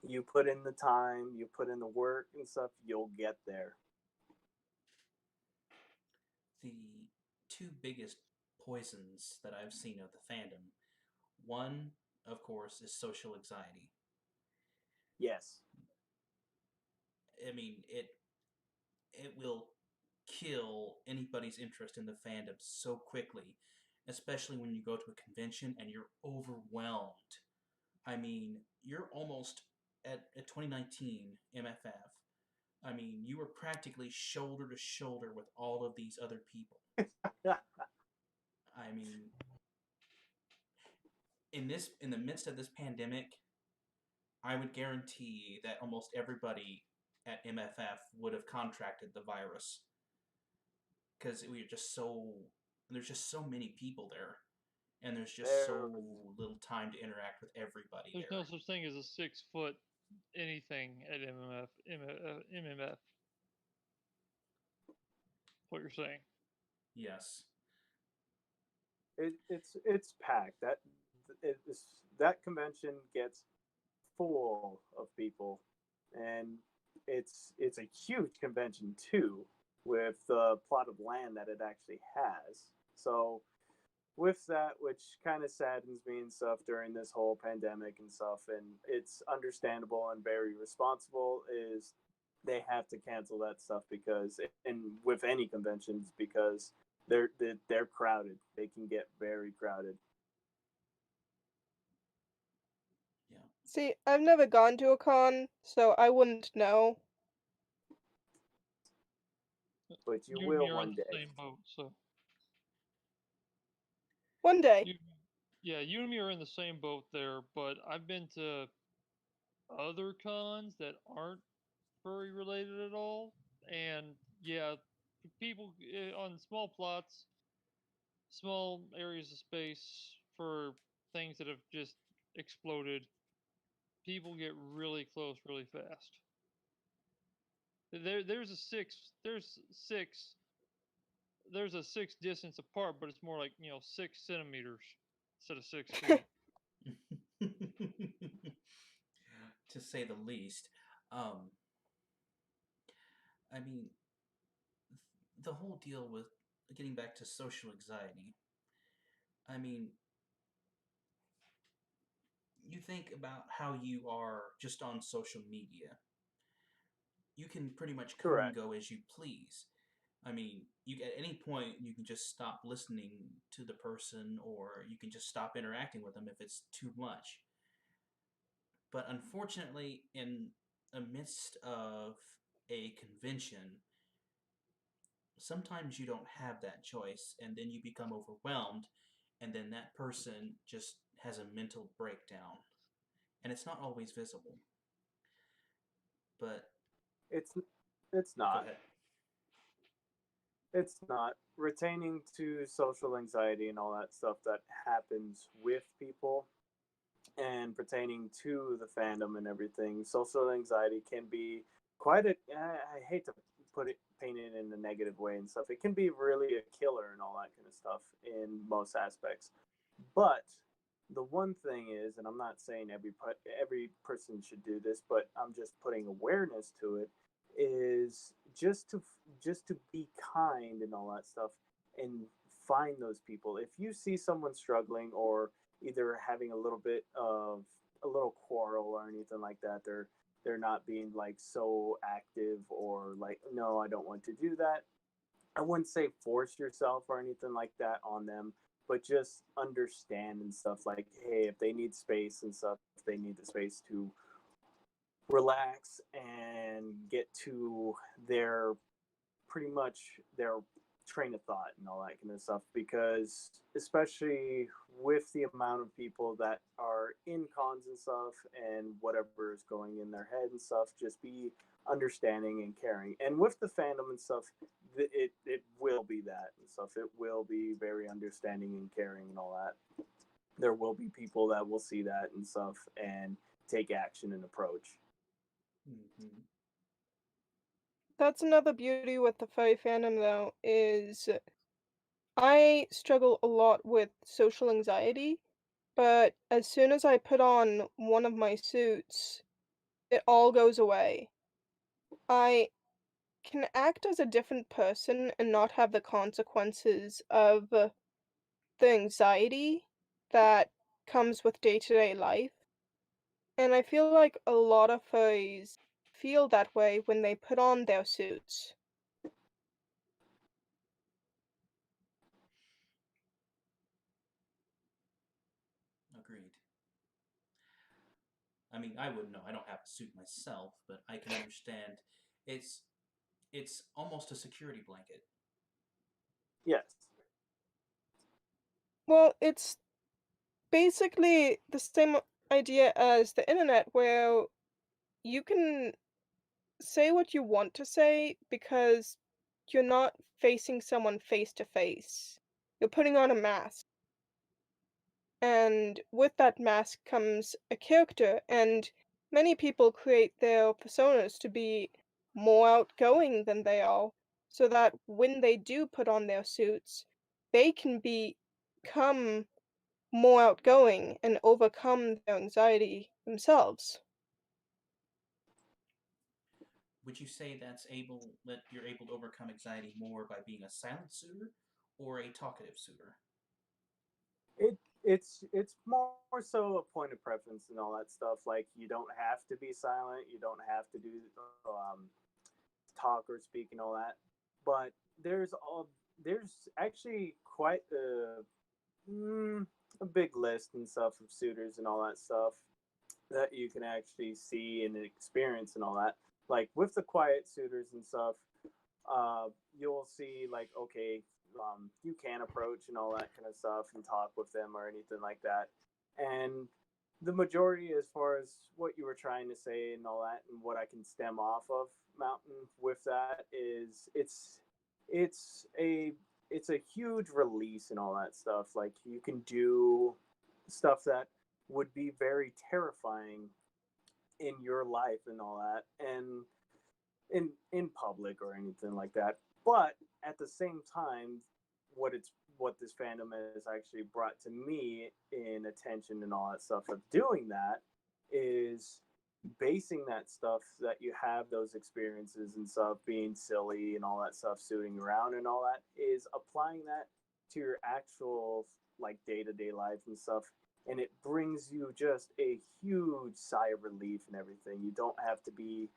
You put in the time, you put in the work and stuff, you'll get there. The two biggest poisons that I've seen of the fandom, one, of course, is social anxiety. Yes. I mean, it will kill anybody's interest in the fandom so quickly, especially when you go to a convention and you're overwhelmed. I mean, you're almost at 2019 MFF. I mean, you were practically shoulder to shoulder with all of these other people. I mean, in the midst of this pandemic, I would guarantee that almost everybody at MFF would have contracted the virus because we are just so there's just so many people there, and there's just so little time to interact with everybody There's there. no such thing as a 6 foot anything at MMF. What you're saying? Yes. It's packed. That convention gets full of people, and it's a huge convention too, with the plot of land that it actually has. So with that, which kind of saddens me and stuff during this whole pandemic and stuff, and it's understandable and very responsible, is they have to cancel that stuff because, and with any conventions, because they're crowded. They can get very crowded. Yeah. See, I've never gone to a con, so I wouldn't know. But you and will me are one on the day. same boat, so One day. you and me are in the same boat there. But I've been to other cons that aren't furry related at all, and yeah, people on small plots, small areas of space for things that have just exploded. People get really close really fast. There's a six. There's a six distance apart, but it's more like 6 centimeters instead of 6 feet. To say the least. I mean, the whole deal with getting back to social anxiety. I mean, you think about how you are just on social media. You can pretty much come and Correct. go as you please. I mean, you at any point you can just stop listening to the person, or you can just stop interacting with them if it's too much. But unfortunately, in the midst of a convention, sometimes you don't have that choice, and then you become overwhelmed, and then that person just has a mental breakdown, and it's not always visible. But It's it's go not. ahead. It's not retaining to social anxiety and all that stuff that happens with people and pertaining to the fandom and everything. Social anxiety can be quite a. I hate to paint it in a negative way and stuff. It can be really a killer and all that kind of stuff in most aspects. But the one thing is, and I'm not saying every person should do this, but I'm just putting awareness to it, is just to be kind and all that stuff, and find those people. If you see someone struggling or either having a little bit of a little quarrel or anything like that, they're not being like so active, or like, no, I don't want to do that. I wouldn't say force yourself or anything like that on them, but just understand and stuff, like, hey, if they need space and stuff, if they need the space to relax and get to their pretty much their train of thought and all that kind of stuff, because especially with the amount of people that are in cons and stuff and whatever is going in their head and stuff, just be understanding and caring. And with the fandom and stuff, it will be that and stuff. It will be very understanding and caring and all that. There will be people that will see that and stuff and take action and approach. Mm-hmm. That's another beauty with the furry fandom, though, is I struggle a lot with social anxiety, but as soon as I put on one of my suits, it all goes away. I can act as a different person and not have the consequences of the anxiety that comes with day-to-day life. And I feel like a lot of furries feel that way when they put on their suits. Agreed. I mean, I wouldn't know. I don't have a suit myself, but I can understand. It's it's almost a security blanket. Yes. Well, it's basically the same idea as the internet where you can say what you want to say because you're not facing someone face to face. You're putting on a mask. And with that mask comes a character, and many people create their personas to be more outgoing than they are, so that when they do put on their suits, they can become more outgoing and overcome their anxiety themselves. Would you say that you're able to overcome anxiety more by being a silent suitor or a talkative suitor? It's more so a point of preference and all that stuff. Like, you don't have to be silent, you don't have to do talk or speak and all that. But there's actually quite a big list and stuff of suitors and all that stuff that you can actually see and experience and all that. Like with the quiet suitors and stuff, you'll see like, okay, you can approach and all that kind of stuff and talk with them or anything like that. And the majority, as far as what you were trying to say and all that, and what I can stem off of Mountain with that is it's a it's a huge release and all that stuff. Like, you can do stuff that would be very terrifying in your life and all that, and in public or anything like that. But at the same time, what this fandom has actually brought to me in attention and all that stuff of doing that is basing that stuff that you have those experiences and stuff being silly and all that stuff suiting around and all that is applying that to your actual like day-to-day life and stuff, and it brings you just a huge sigh of relief and everything. You don't have to be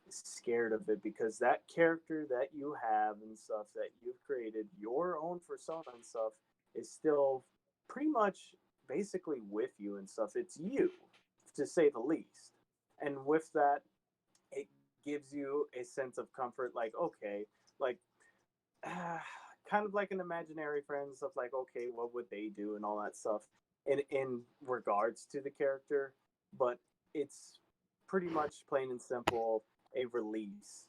scared of it because that character that you have and stuff that you've created, your own persona and stuff, is still pretty much basically with you and stuff. It's you, to say the least. And with that, it gives you a sense of comfort. Like, okay, like kind of like an imaginary friend and stuff. Like, okay, what would they do and all that stuff in regards to the character. But it's pretty much plain and simple a release,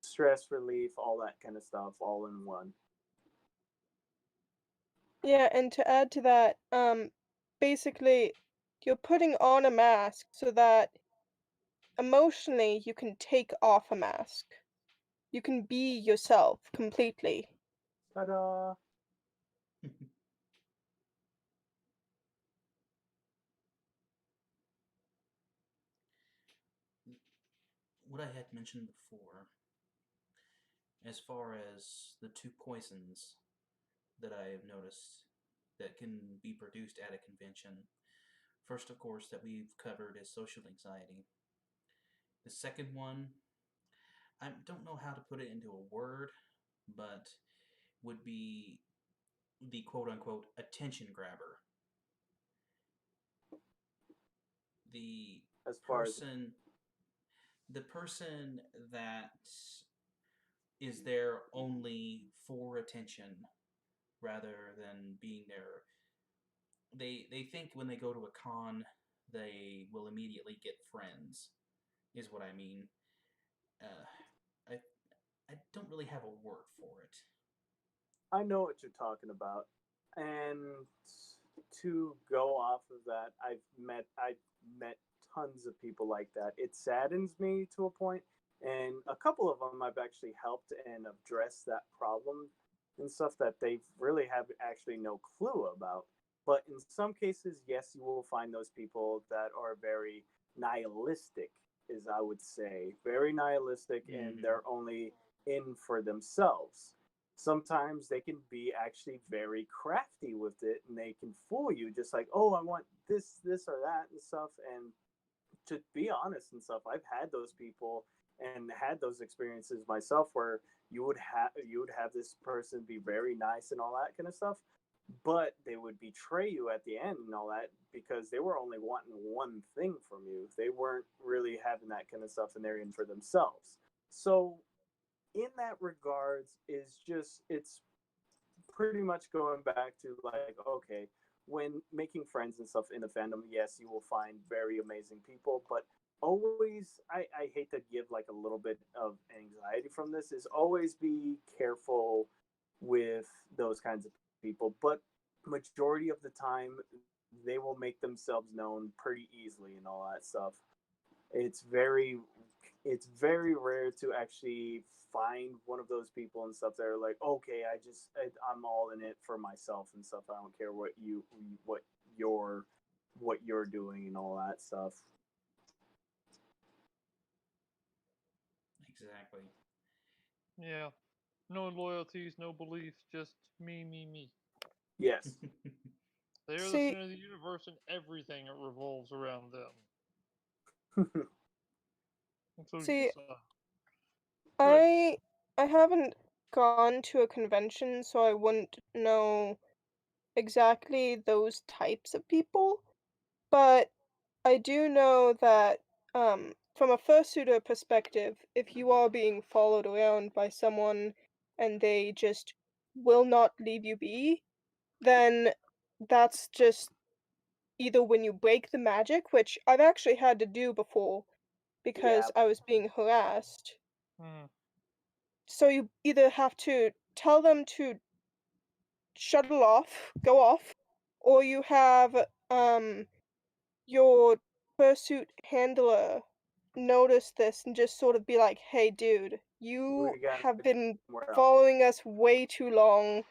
stress relief, all that kind of stuff, all in one. Yeah, and to add to that, basically, you're putting on a mask so that emotionally you can take off a mask. You can be yourself completely. Ta-da! What I had mentioned before, as far as the two poisons that I have noticed that can be produced at a convention. First, of course, that we've covered is social anxiety. The second one, I don't know how to put it into a word, but would be the quote unquote attention grabber. The As far as person the person that is there only for attention rather than being there. They think when they go to a con they will immediately get friends is what I mean. Uh, I I don't really have a word for it. I know what you're talking about, and to go off of that, I've met tons of people like that. It saddens me to a point, and a couple of them I've actually helped and addressed that problem and stuff that they really have actually no clue about. But in some cases, yes, you will find those people that are very nihilistic, as I would say, very nihilistic, and they're only in for themselves. Sometimes they can be actually very crafty with it, and they can fool you, just like, oh, I want this, or that, and stuff. And to be honest and stuff, I've had those people and had those experiences myself where you would have this person be very nice and all that kind of stuff, but they would betray you at the end and all that because they were only wanting one thing from you. They weren't really having that kind of stuff, and they're in for themselves. So in that regards is just it's pretty much going back to like, okay, when making friends and stuff in the fandom, yes, you will find very amazing people, but always, I hate to give like a little bit of anxiety from this, is always be careful with those kinds of people. But majority of the time, they will make themselves known pretty easily and all that stuff. It's very it's very rare to actually find one of those people and stuff that are like, okay, I'm all in it for myself and stuff. I don't care what you're what you're doing and all that stuff. Exactly. Yeah. No loyalties, no beliefs, just me, me, me. Yes. They are the See, center of the universe, and everything revolves around them, including the see, sun. Good. I haven't gone to a convention, so I wouldn't know exactly those types of people. But I do know that, from a fursuiter perspective, if you are being followed around by someone and they just will not leave you be, then that's just either when you break the magic, which I've actually had to do before Yeah. because I was being harassed. Mm. So you either have to tell them to shuttle off, go off, or you have your fursuit handler notice this and just sort of be like, "Hey, dude, you We got have been somewhere else. following us way too long.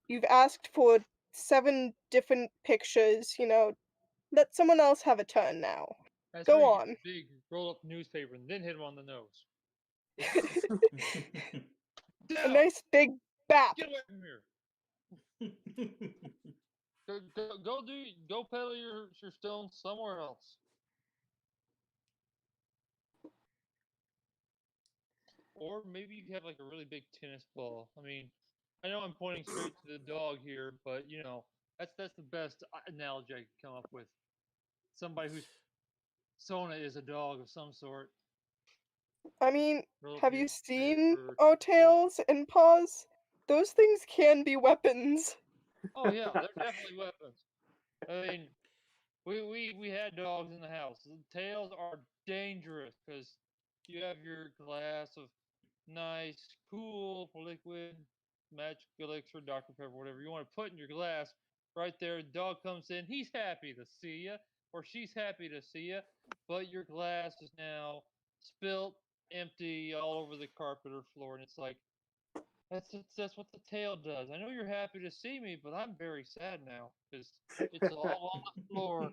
You've asked for 7 different pictures, let someone else have a turn now. That's where Go you get on." the big roll up newspaper and then hit him on the nose. A Down! nice big bap. Get away from here! Go peddle your stones somewhere else. Or maybe you have like a really big tennis ball. I mean, I know I'm pointing straight to the dog here, but that's the best analogy I could come up with. Somebody whose persona is a dog of some sort. I mean, Roll up have you seen newspaper. our Ball. tails and paws? Those things can be weapons. Oh yeah, they're definitely weapons. I mean, we had dogs in the house. The tails are dangerous because you have your glass of nice, cool liquid, magic elixir, Dr. Pepper, whatever you want to put in your glass. Right there, the dog comes in. He's happy to see you, or she's happy to see you, but your glass is now spilt, empty, all over the carpet or floor, and it's like that's what the tail does. I know you're happy to see me, but I'm very sad now because it's all on the floor,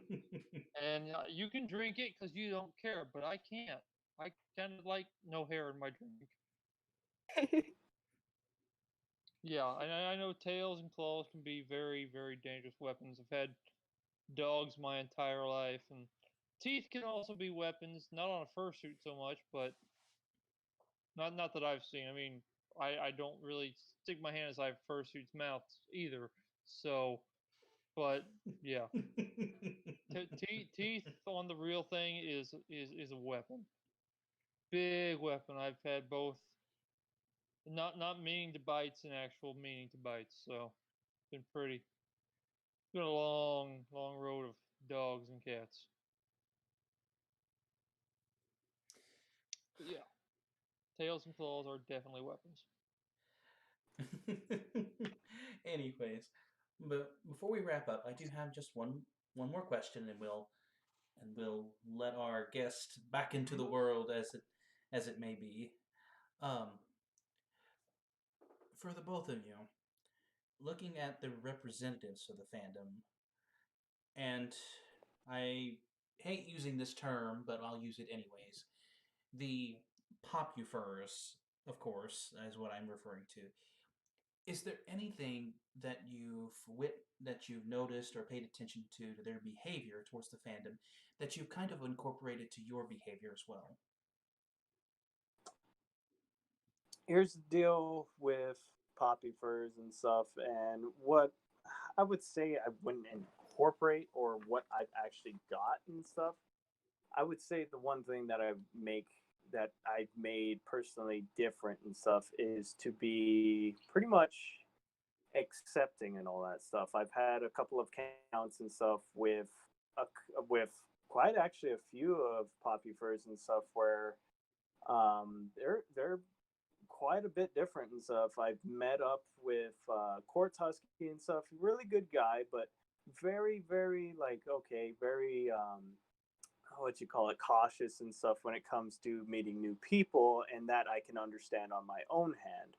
and you can drink it because you don't care, but I can't. I kind of like no hair in my drink. Yeah, I know tails and claws can be very, very dangerous weapons. I've had dogs my entire life, and teeth can also be weapons. Not on a fursuit so much, but not that I've seen. I mean, I don't really stick my hand inside fursuits' mouths either. So, but yeah, teeth on the real thing is a weapon, big weapon. I've had both, not meaning to bites and actual meaning to bites. So, been pretty. It's been a long, long road of dogs and cats. But yeah, tails and claws are definitely weapons. Anyways, but before we wrap up, I do have just one more question, and we'll let our guest back into the world as it may be. Um, for the both of you, looking at the representatives of the fandom, and I hate using this term, but I'll use it anyways. The popufurs, of course, is what I'm referring to. Is there anything that you've noticed or paid attention to their behavior towards the fandom that you've kind of incorporated to your behavior as well? Here's the deal with poppy furs and stuff, and what I would say I wouldn't incorporate or what I've actually got and stuff. I would say the one thing that I've made personally different and stuff is to be pretty much accepting and all that stuff. I've had a couple of counts and stuff a, with quite actually a few of poppy furs and stuff where they're quite a bit different and stuff. I've met up with Court Husky and stuff. Really good guy, but very, very like okay, very what you call it, cautious and stuff when it comes to meeting new people, and that I can understand on my own hand.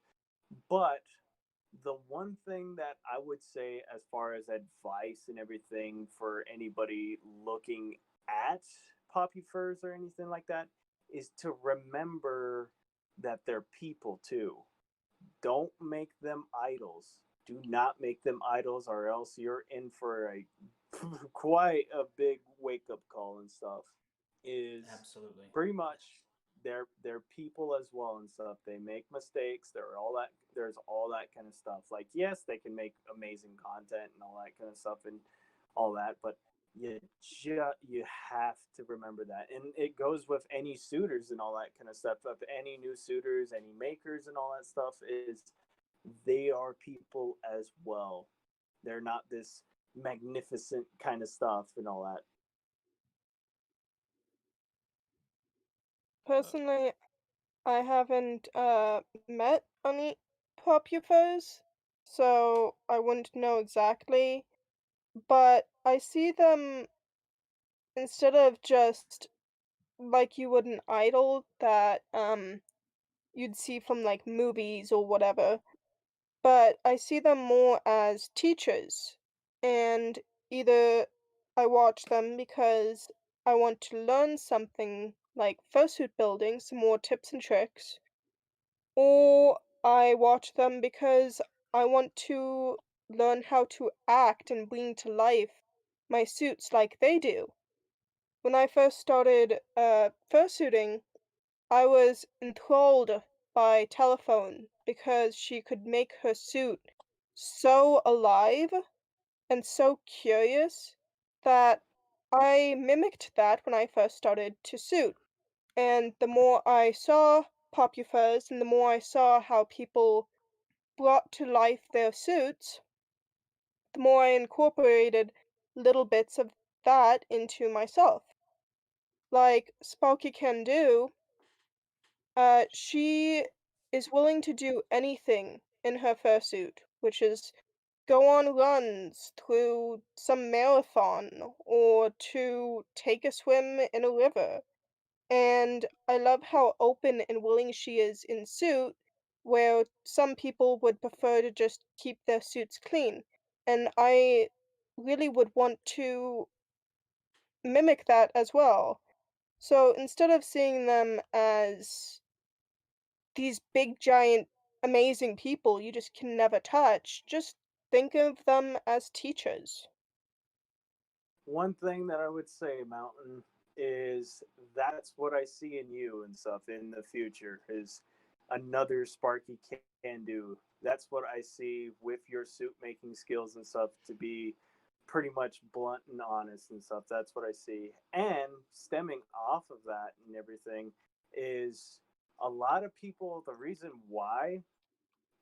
But the one thing that I would say, as far as advice and everything for anybody looking at poppy furs or anything like that, is to remember that they're people too. Don't make them idols. Do not make them idols, or else you're in for a quite a big wake up call and stuff. Is Absolutely. pretty much they're people as well and stuff. They make mistakes. There's all that kind of stuff. Like yes, they can make amazing content and all that kind of stuff and all that, but you have to remember that, and it goes with any suitors and all that kind of stuff. Of any new suitors, any makers, and all that stuff is they are people as well. They're not this magnificent kind of stuff and all that. Uh, Personally, I haven't met any popufos, so I wouldn't know exactly. But I see them instead of just like you would an idol that you'd see from like movies or whatever, but I see them more as teachers. And either I watch them because I want to learn something like fursuit building, some more tips and tricks, or I watch them because I want to learn how to act and bring to life my suits like they do. When I first started fursuiting, I was enthralled by Telephone because she could make her suit so alive and so curious that I mimicked that when I first started to suit. And the more I saw Popufurs and the more I saw how people brought to life their suits, the more I incorporated little bits of that into myself. Like Sparky Can Do, she is willing to do anything in her fursuit, which is go on runs through some marathon or to take a swim in a river. And I love how open and willing she is in suit, where some people would prefer to just keep their suits clean. And I really would want to mimic that as well. So instead of seeing them as these big, giant, amazing people you just can never touch, just think of them as teachers. One thing that I would say, Mountain, is that's what I see in you and stuff in the future is another Sparky can do. That's what I see with your suit making skills and stuff to be pretty much blunt and honest and stuff. That's what I see. And stemming off of that and everything is a lot of people, the reason why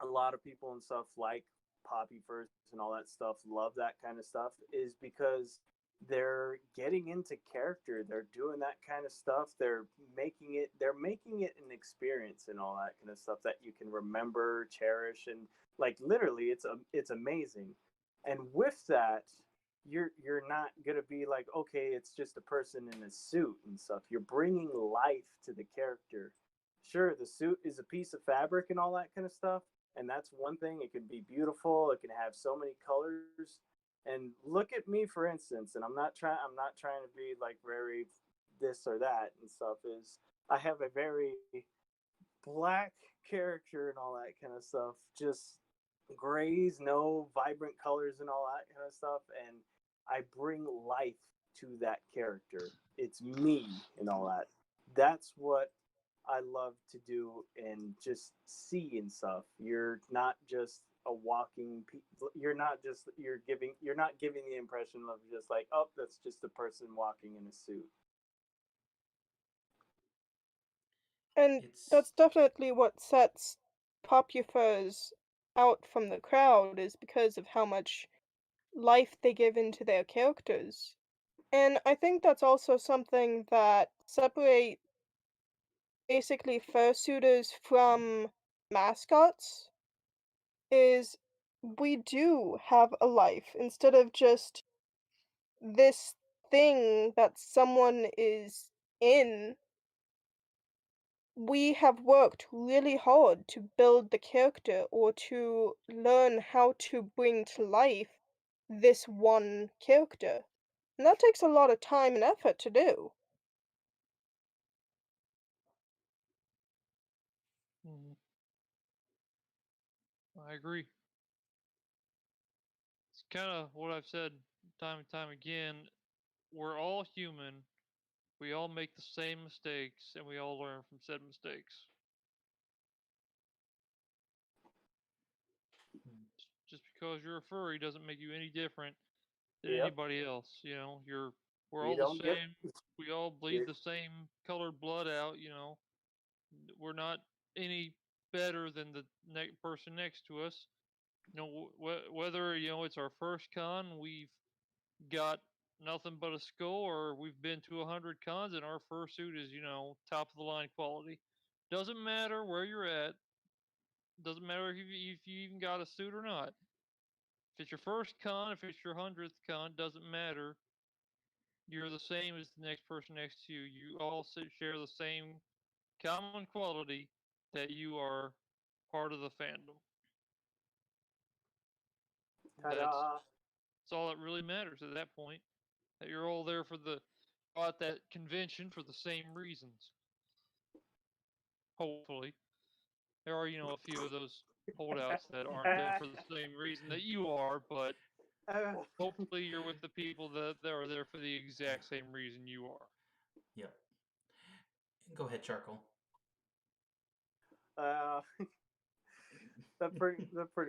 a lot of people and stuff like poppy furs and all that stuff love that kind of stuff is because they're getting into character, they're doing that kind of stuff, they're making it an experience and all that kind of stuff that you can remember, cherish, and like literally it's amazing. And with that, you're not going to be like, okay, it's just a person in a suit and stuff. You're bringing life to the character. Sure, the suit is a piece of fabric and all that kind of stuff, And that's one thing. It can be beautiful. It can have so many colors. And look at me, for instance, and I'm not trying to be like very this or that and stuff. Is I have a very black character and all that kind of stuff. Just grays, no vibrant colors and all that kind of stuff. And I bring life to that character. It's me and all that. That's what I love to do and just see and stuff. You're not just a walking. You're not giving the impression of just like, oh, that's just a person walking in a suit. And It's that's definitely what sets Popufurs out from the crowd is because of how much life they give into their characters. And I think that's also something that separate basically fursuiters from mascots is we do have a life instead of just this thing that someone is in. We have worked really hard to build the character or to learn how to bring to life this one character. And that takes a lot of time and effort to do. Mhm. I agree. It's kind of what I've said time and time again. We're all human. We all make the same mistakes, and we all learn from said mistakes. Just because you're a furry doesn't make you any different than Yep. anybody else. You know, we're You all the don't get. same. We all bleed You're, the same colored blood out. You know, we're not any better than the person next to us. You know, whether it's our first con, we've got nothing but a skull, or we've been to 100 cons and our fursuit is top of the line quality. Doesn't matter where you're at. Doesn't matter if you even got a suit or not. If it's your first con, if it's your 100th con, doesn't matter. You're the same as the next person next to you. You all share the same common quality that you are part of the fandom. That's ta-da! that's all that really matters at that point. That you're all there for at that convention for the same reasons. Hopefully, there are a few of those holdouts that aren't there for the same reason that you are, but hopefully you're with the people that are there for the exact same reason you are. yep. Go ahead, Charcoal. uh, that pretty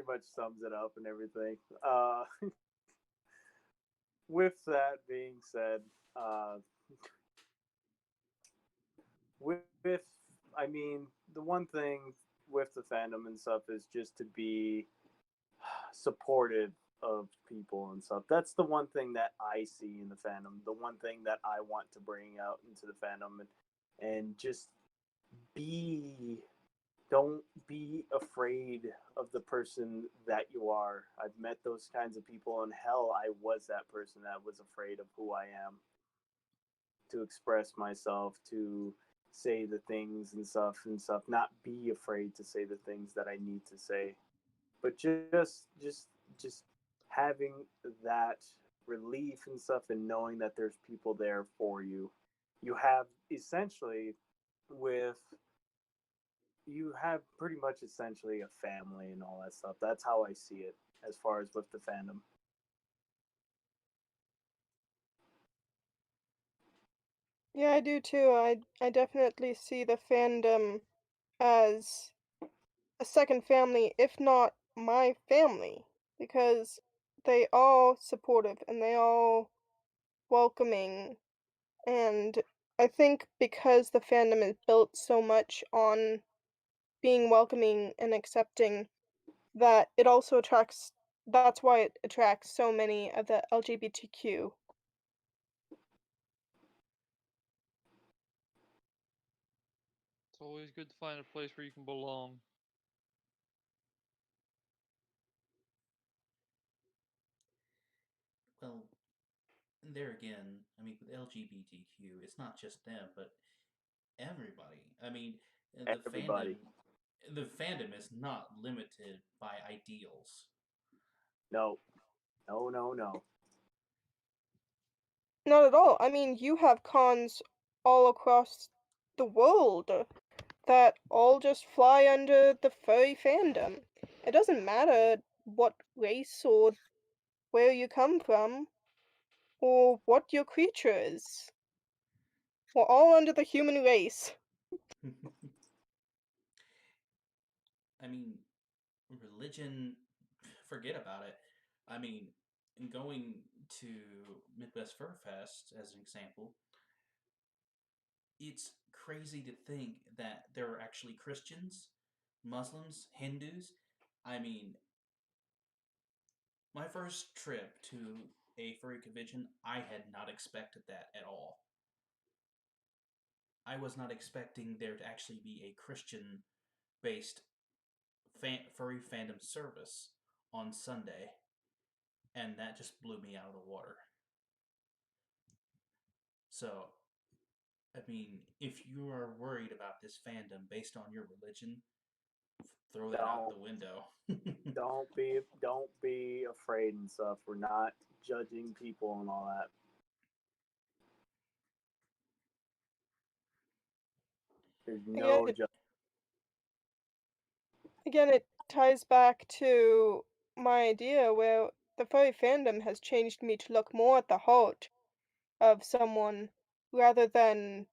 much sums it up and everything. With that being said, uh, with I mean the one thing with the fandom and stuff is just to be supportive of people and stuff. That's the one thing that I see in the fandom. The one thing that I want to bring out into the fandom and just be don't be afraid of the person that you are. I've met those kinds of people, and hell, I was that person that was afraid of who I am, to express myself, to say the things and stuff, not be afraid to say the things that I need to say. But just having that relief and stuff and knowing that there's people there for you. You have essentially with you have pretty much essentially a family and all that stuff. That's how I see it as far as with the fandom. Yeah, I do too. I definitely see the fandom as a second family, if not my family, because they all supportive and they all welcoming. And I think because the fandom is built so much on being welcoming and accepting, that it also attracts, that's why it attracts so many of the LGBTQ. It's always good to find a place where you can belong. Well, there again, I mean, with LGBTQ, it's not just them, but everybody. I mean, the fandom Everybody. the fandom is not limited by ideals. No, no, no, no. Not at all. I mean, you have cons all across the world that all just fly under the furry fandom. It doesn't matter what race or where you come from or what your creature is. We're all under the human race. I mean, religion, forget about it. I mean, going to Midwest Fur Fest as an example, it's crazy to think that there are actually Christians, Muslims, Hindus. I mean, my first trip to a furry convention, I had not expected that at all. I was not expecting there to actually be a Christian based furry fandom service on Sunday, and that just blew me out of the water. So, I mean, if you are worried about this fandom based on your religion, throw that out Don't the window. don't be afraid and stuff. We're not judging people and all that. There's Again, no judgment. it ties back to my idea where the furry fandom has changed me to look more at the heart of someone rather than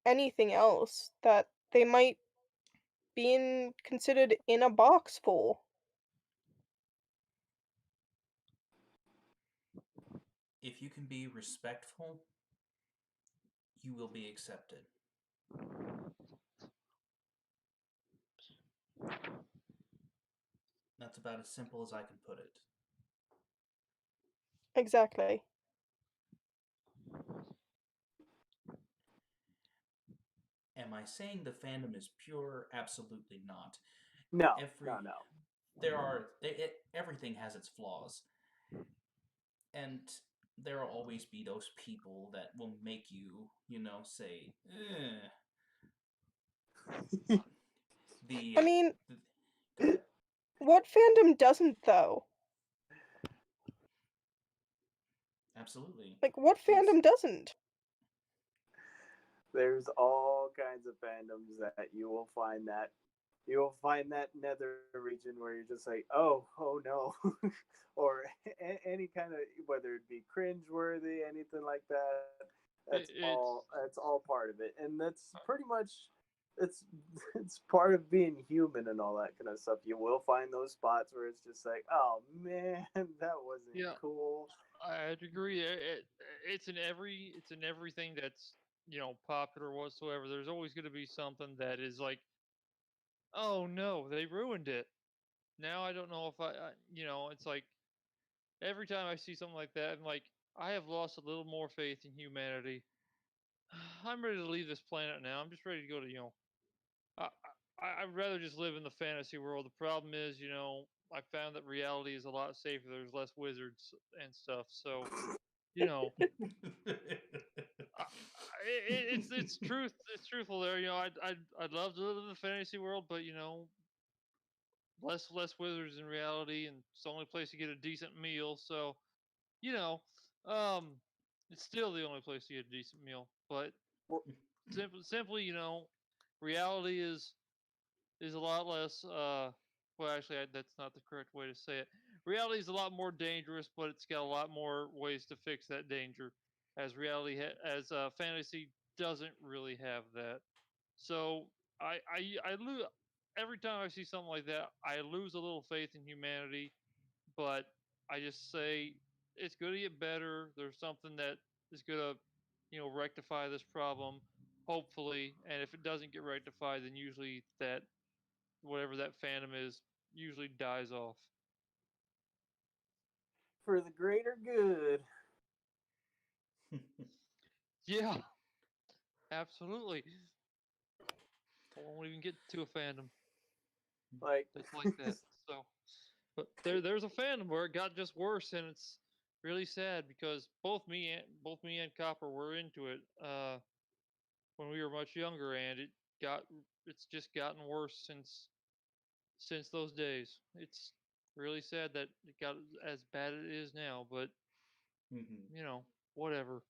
anything else that they might be considered in a box for. If you can be respectful, you will be accepted. That's about as simple as I can put it. Exactly. Am I saying the fandom is pure? Absolutely not. No, Every no, no. everything has its flaws, and there will always be those people that will make you, say, I the, mean, the. Go ahead. what fandom doesn't, though? Absolutely. Like, what It's fandom doesn't? There's all kinds of fandoms that you will find that nether region where you're just like, oh no, or any kind of, whether it be cringeworthy, anything like that. It's That's all part of it, and that's pretty much it's it's part of being human and all that kind of stuff. You will find those spots where it's just like, oh man, that wasn't yeah. cool. I'd agree. It's in everything that's popular whatsoever. There's always going to be something that is like, oh no, they ruined it. Now I don't know if it's like every time I see something like that, I'm like, I have lost a little more faith in humanity. I'm ready to leave this planet now. I'm just ready to go to I, I'd rather just live in the fantasy world. The problem is, I found that reality is a lot safer. There's less wizards and stuff. So, you know, it's truth. It's truthful there. I'd love to live in the fantasy world, but less wizards in reality, and it's the only place to get a decent meal. So, you know, um, it's still the only place to get a decent meal. But simply, reality is a lot less. Well, actually, that's not the correct way to say it. Reality is a lot more dangerous, but it's got a lot more ways to fix that danger. As as fantasy doesn't really have that. So I lose every time I see something like that. I lose a little faith in humanity, but I just say it's going to get better. There's something that is going to, rectify this problem, hopefully. And if it doesn't get rectified, then usually that whatever that fandom is usually dies off. For the greater good. Yeah, absolutely. I won't even get to a fandom Like, that's like that. So, but there's a fandom where it got just worse, and it's really sad because both me and Copper were into it when we were much younger, and it's just gotten worse since since those days. It's really sad that it got as bad as it is now, but Mm-hmm. you know, whatever.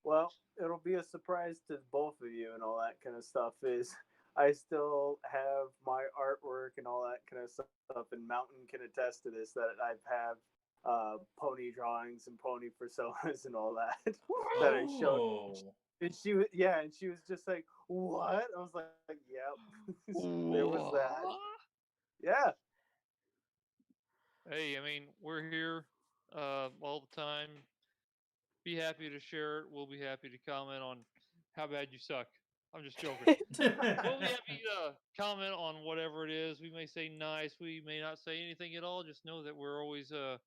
Well, it'll be a surprise to both of you and all that kind of stuff. Is I still have my artwork and all that kind of stuff, and Mountain can attest to this that I have pony drawings and pony personas and all that that I showed. Oh. And she was and she was just like, "What?" I was like, "Yep." There was that. Yeah. Hey, I mean, we're here all the time. Be happy to share it. We'll be happy to comment on how bad you suck. I'm just joking. We'll be happy to comment on whatever it is. We may say nice. We may not say anything at all. Just know that we're always going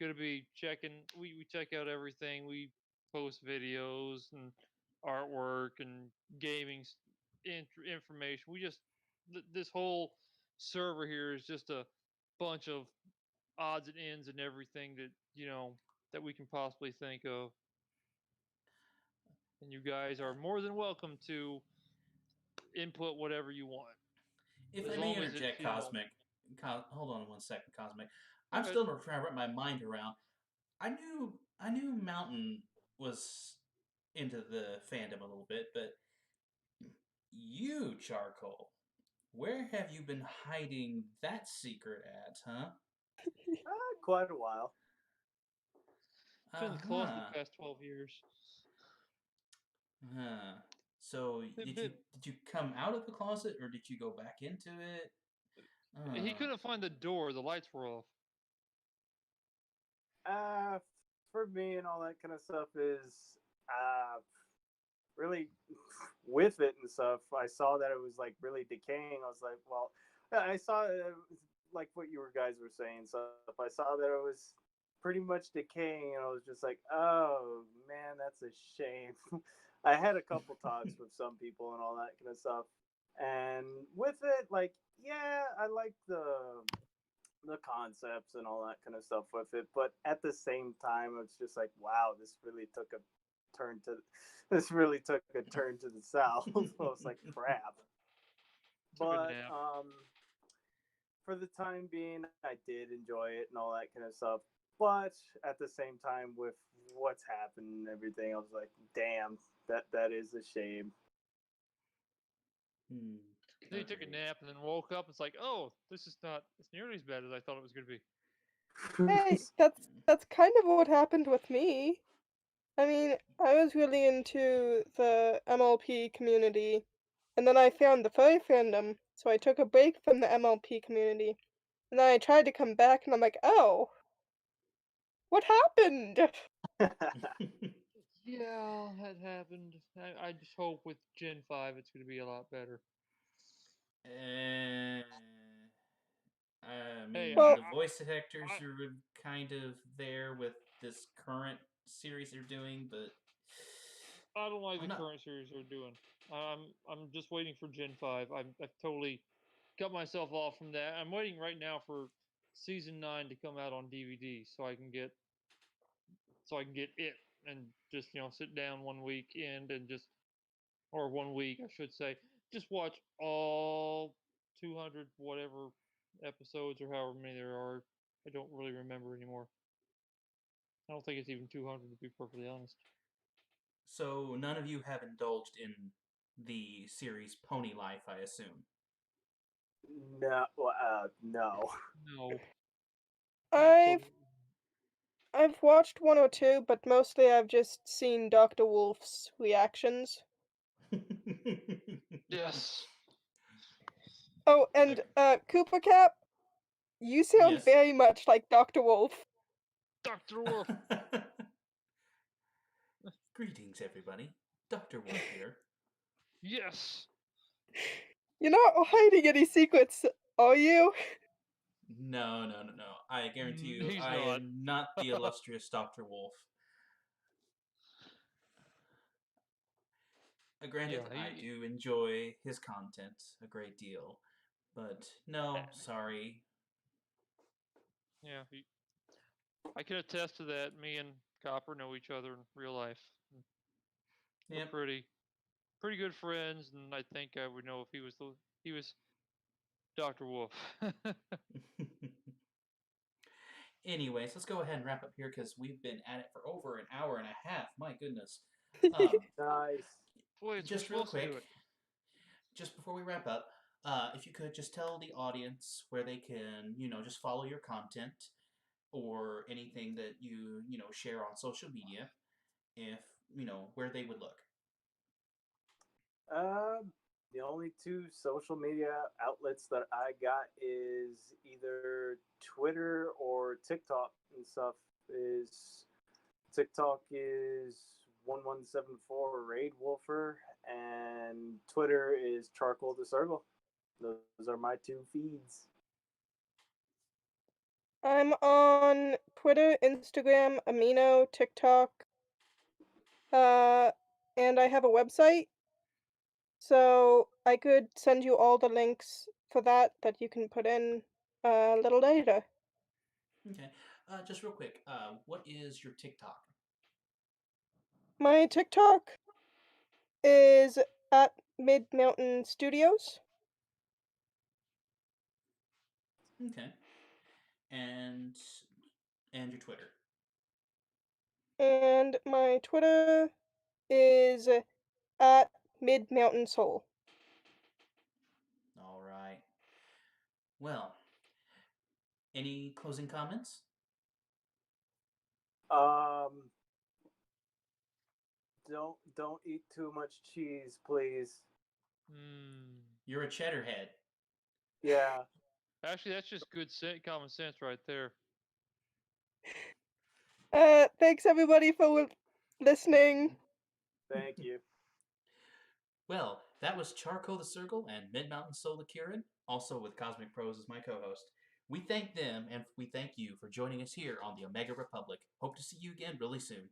to be checking. We check out everything. We post videos and artwork and gaming information. We just this whole server here is just a bunch of odds and ends and everything that that we can possibly think of. And you guys are more than welcome to input whatever you want, If as I may long as it's interject, Cosmic, hold on one second, Cosmic. Go I'm ahead. still trying to wrap my mind around. I knew Mountain was into the fandom a little bit, but you, Charcoal, where have you been hiding that secret at, huh? Quite a while. It's been close to the Uh-huh. past 12 years. Huh. So Bit, did you bit. did you come out of the closet or did you go back into it? He Uh. couldn't find the door. The lights were off. Uh, for me and all that kind of stuff is really with it and stuff. I saw that it was like really decaying. I was like, well, I saw like what you guys were saying. So if I saw that it was pretty much decaying, and I was just like, oh man, that's a shame. I had a couple talks with some people and all that kind of stuff, and with it, like, yeah, I like the concepts and all that kind of stuff with it, but at the same time, it's just like, wow, turn to this really took a turn to the south. I was like, crap. Took a But nap. for the time being, I did enjoy it and all that kind of stuff. But at the same time, with what's happened and everything, I was like, damn, that is a shame. Hmm. Then he took a Agreed. nap and then woke up. It's like, oh, this is not as nearly as bad as I thought it was going to be. Hey, that's kind of what happened with me. I mean, I was really into the MLP community, and then I found the furry fandom, so I took a break from the MLP community. And then I tried to come back, and I'm like, oh, what happened? Yeah, that happened. I just hope with Gen 5 it's going to be a lot better. Uh, I Hey, mean, Well, the voice actors I, are kind of there with this current series they're doing, but I don't like I'm the not. current series they're doing. I'm just waiting for Gen 5. I've totally cut myself off from that. I'm waiting right now for season 9 to come out on DVD so I can get it and just sit down one weekend and just or one week I should say just watch all 200 whatever episodes or however many there are. I don't really remember anymore. I don't think it's even 200 to be perfectly honest. So none of you have indulged in the series Pony Life, I assume. No, no. No, I've absolutely. I've watched one or two, but mostly I've just seen Dr. Wolf's reactions. Yes. Oh, and Cooper Cap, you sound Yes. very much like Dr. Wolf. Dr. Wolf. Greetings, everybody. Dr. Wolf here. Yes. You're not hiding any secrets, are you? No, no, no, no. I guarantee you, He's I not. am not the illustrious Dr. Wolf. Granted, Yeah, I he do enjoy his content a great deal, but no, sorry. yeah, I can attest to that. Me and Copper know each other in real life. We're Yep. pretty good friends, and I think I would know if he was Dr. Wolf. Anyways, let's go ahead and wrap up here because we've been at it for over an hour and a half. My goodness. Um, Nice. Boy, it's just we're real supposed to do quick, it. just before we wrap up, if you could just tell the audience where they can, just follow your content or anything that you share on social media, if where they would look. The only two social media outlets that I got is either Twitter or TikTok and stuff. Is TikTok is 1174 Raid Wolfer, and Twitter is Charcoal the Sergal. Those are my two feeds. I'm on Twitter, Instagram, Amino, TikTok, and I have a website. So I could send you all the links for that you can put in a little later. Okay. Just real quick, what is your TikTok? My TikTok is at Midmountain Studios. Okay. And your Twitter. And my Twitter is at Midmountain Sol. All right. Well, any closing comments? Um, don't eat too much cheese, please. You're a cheddar head. Yeah. Actually, that's just good common sense right there. Thanks everybody for listening. Thank you. Well, that was Charcoal the Circle and Midmountain Sol Kirin, also with Cosmic Pros as my co-host. We thank them and we thank you for joining us here on the Omega Republic. Hope to see you again really soon.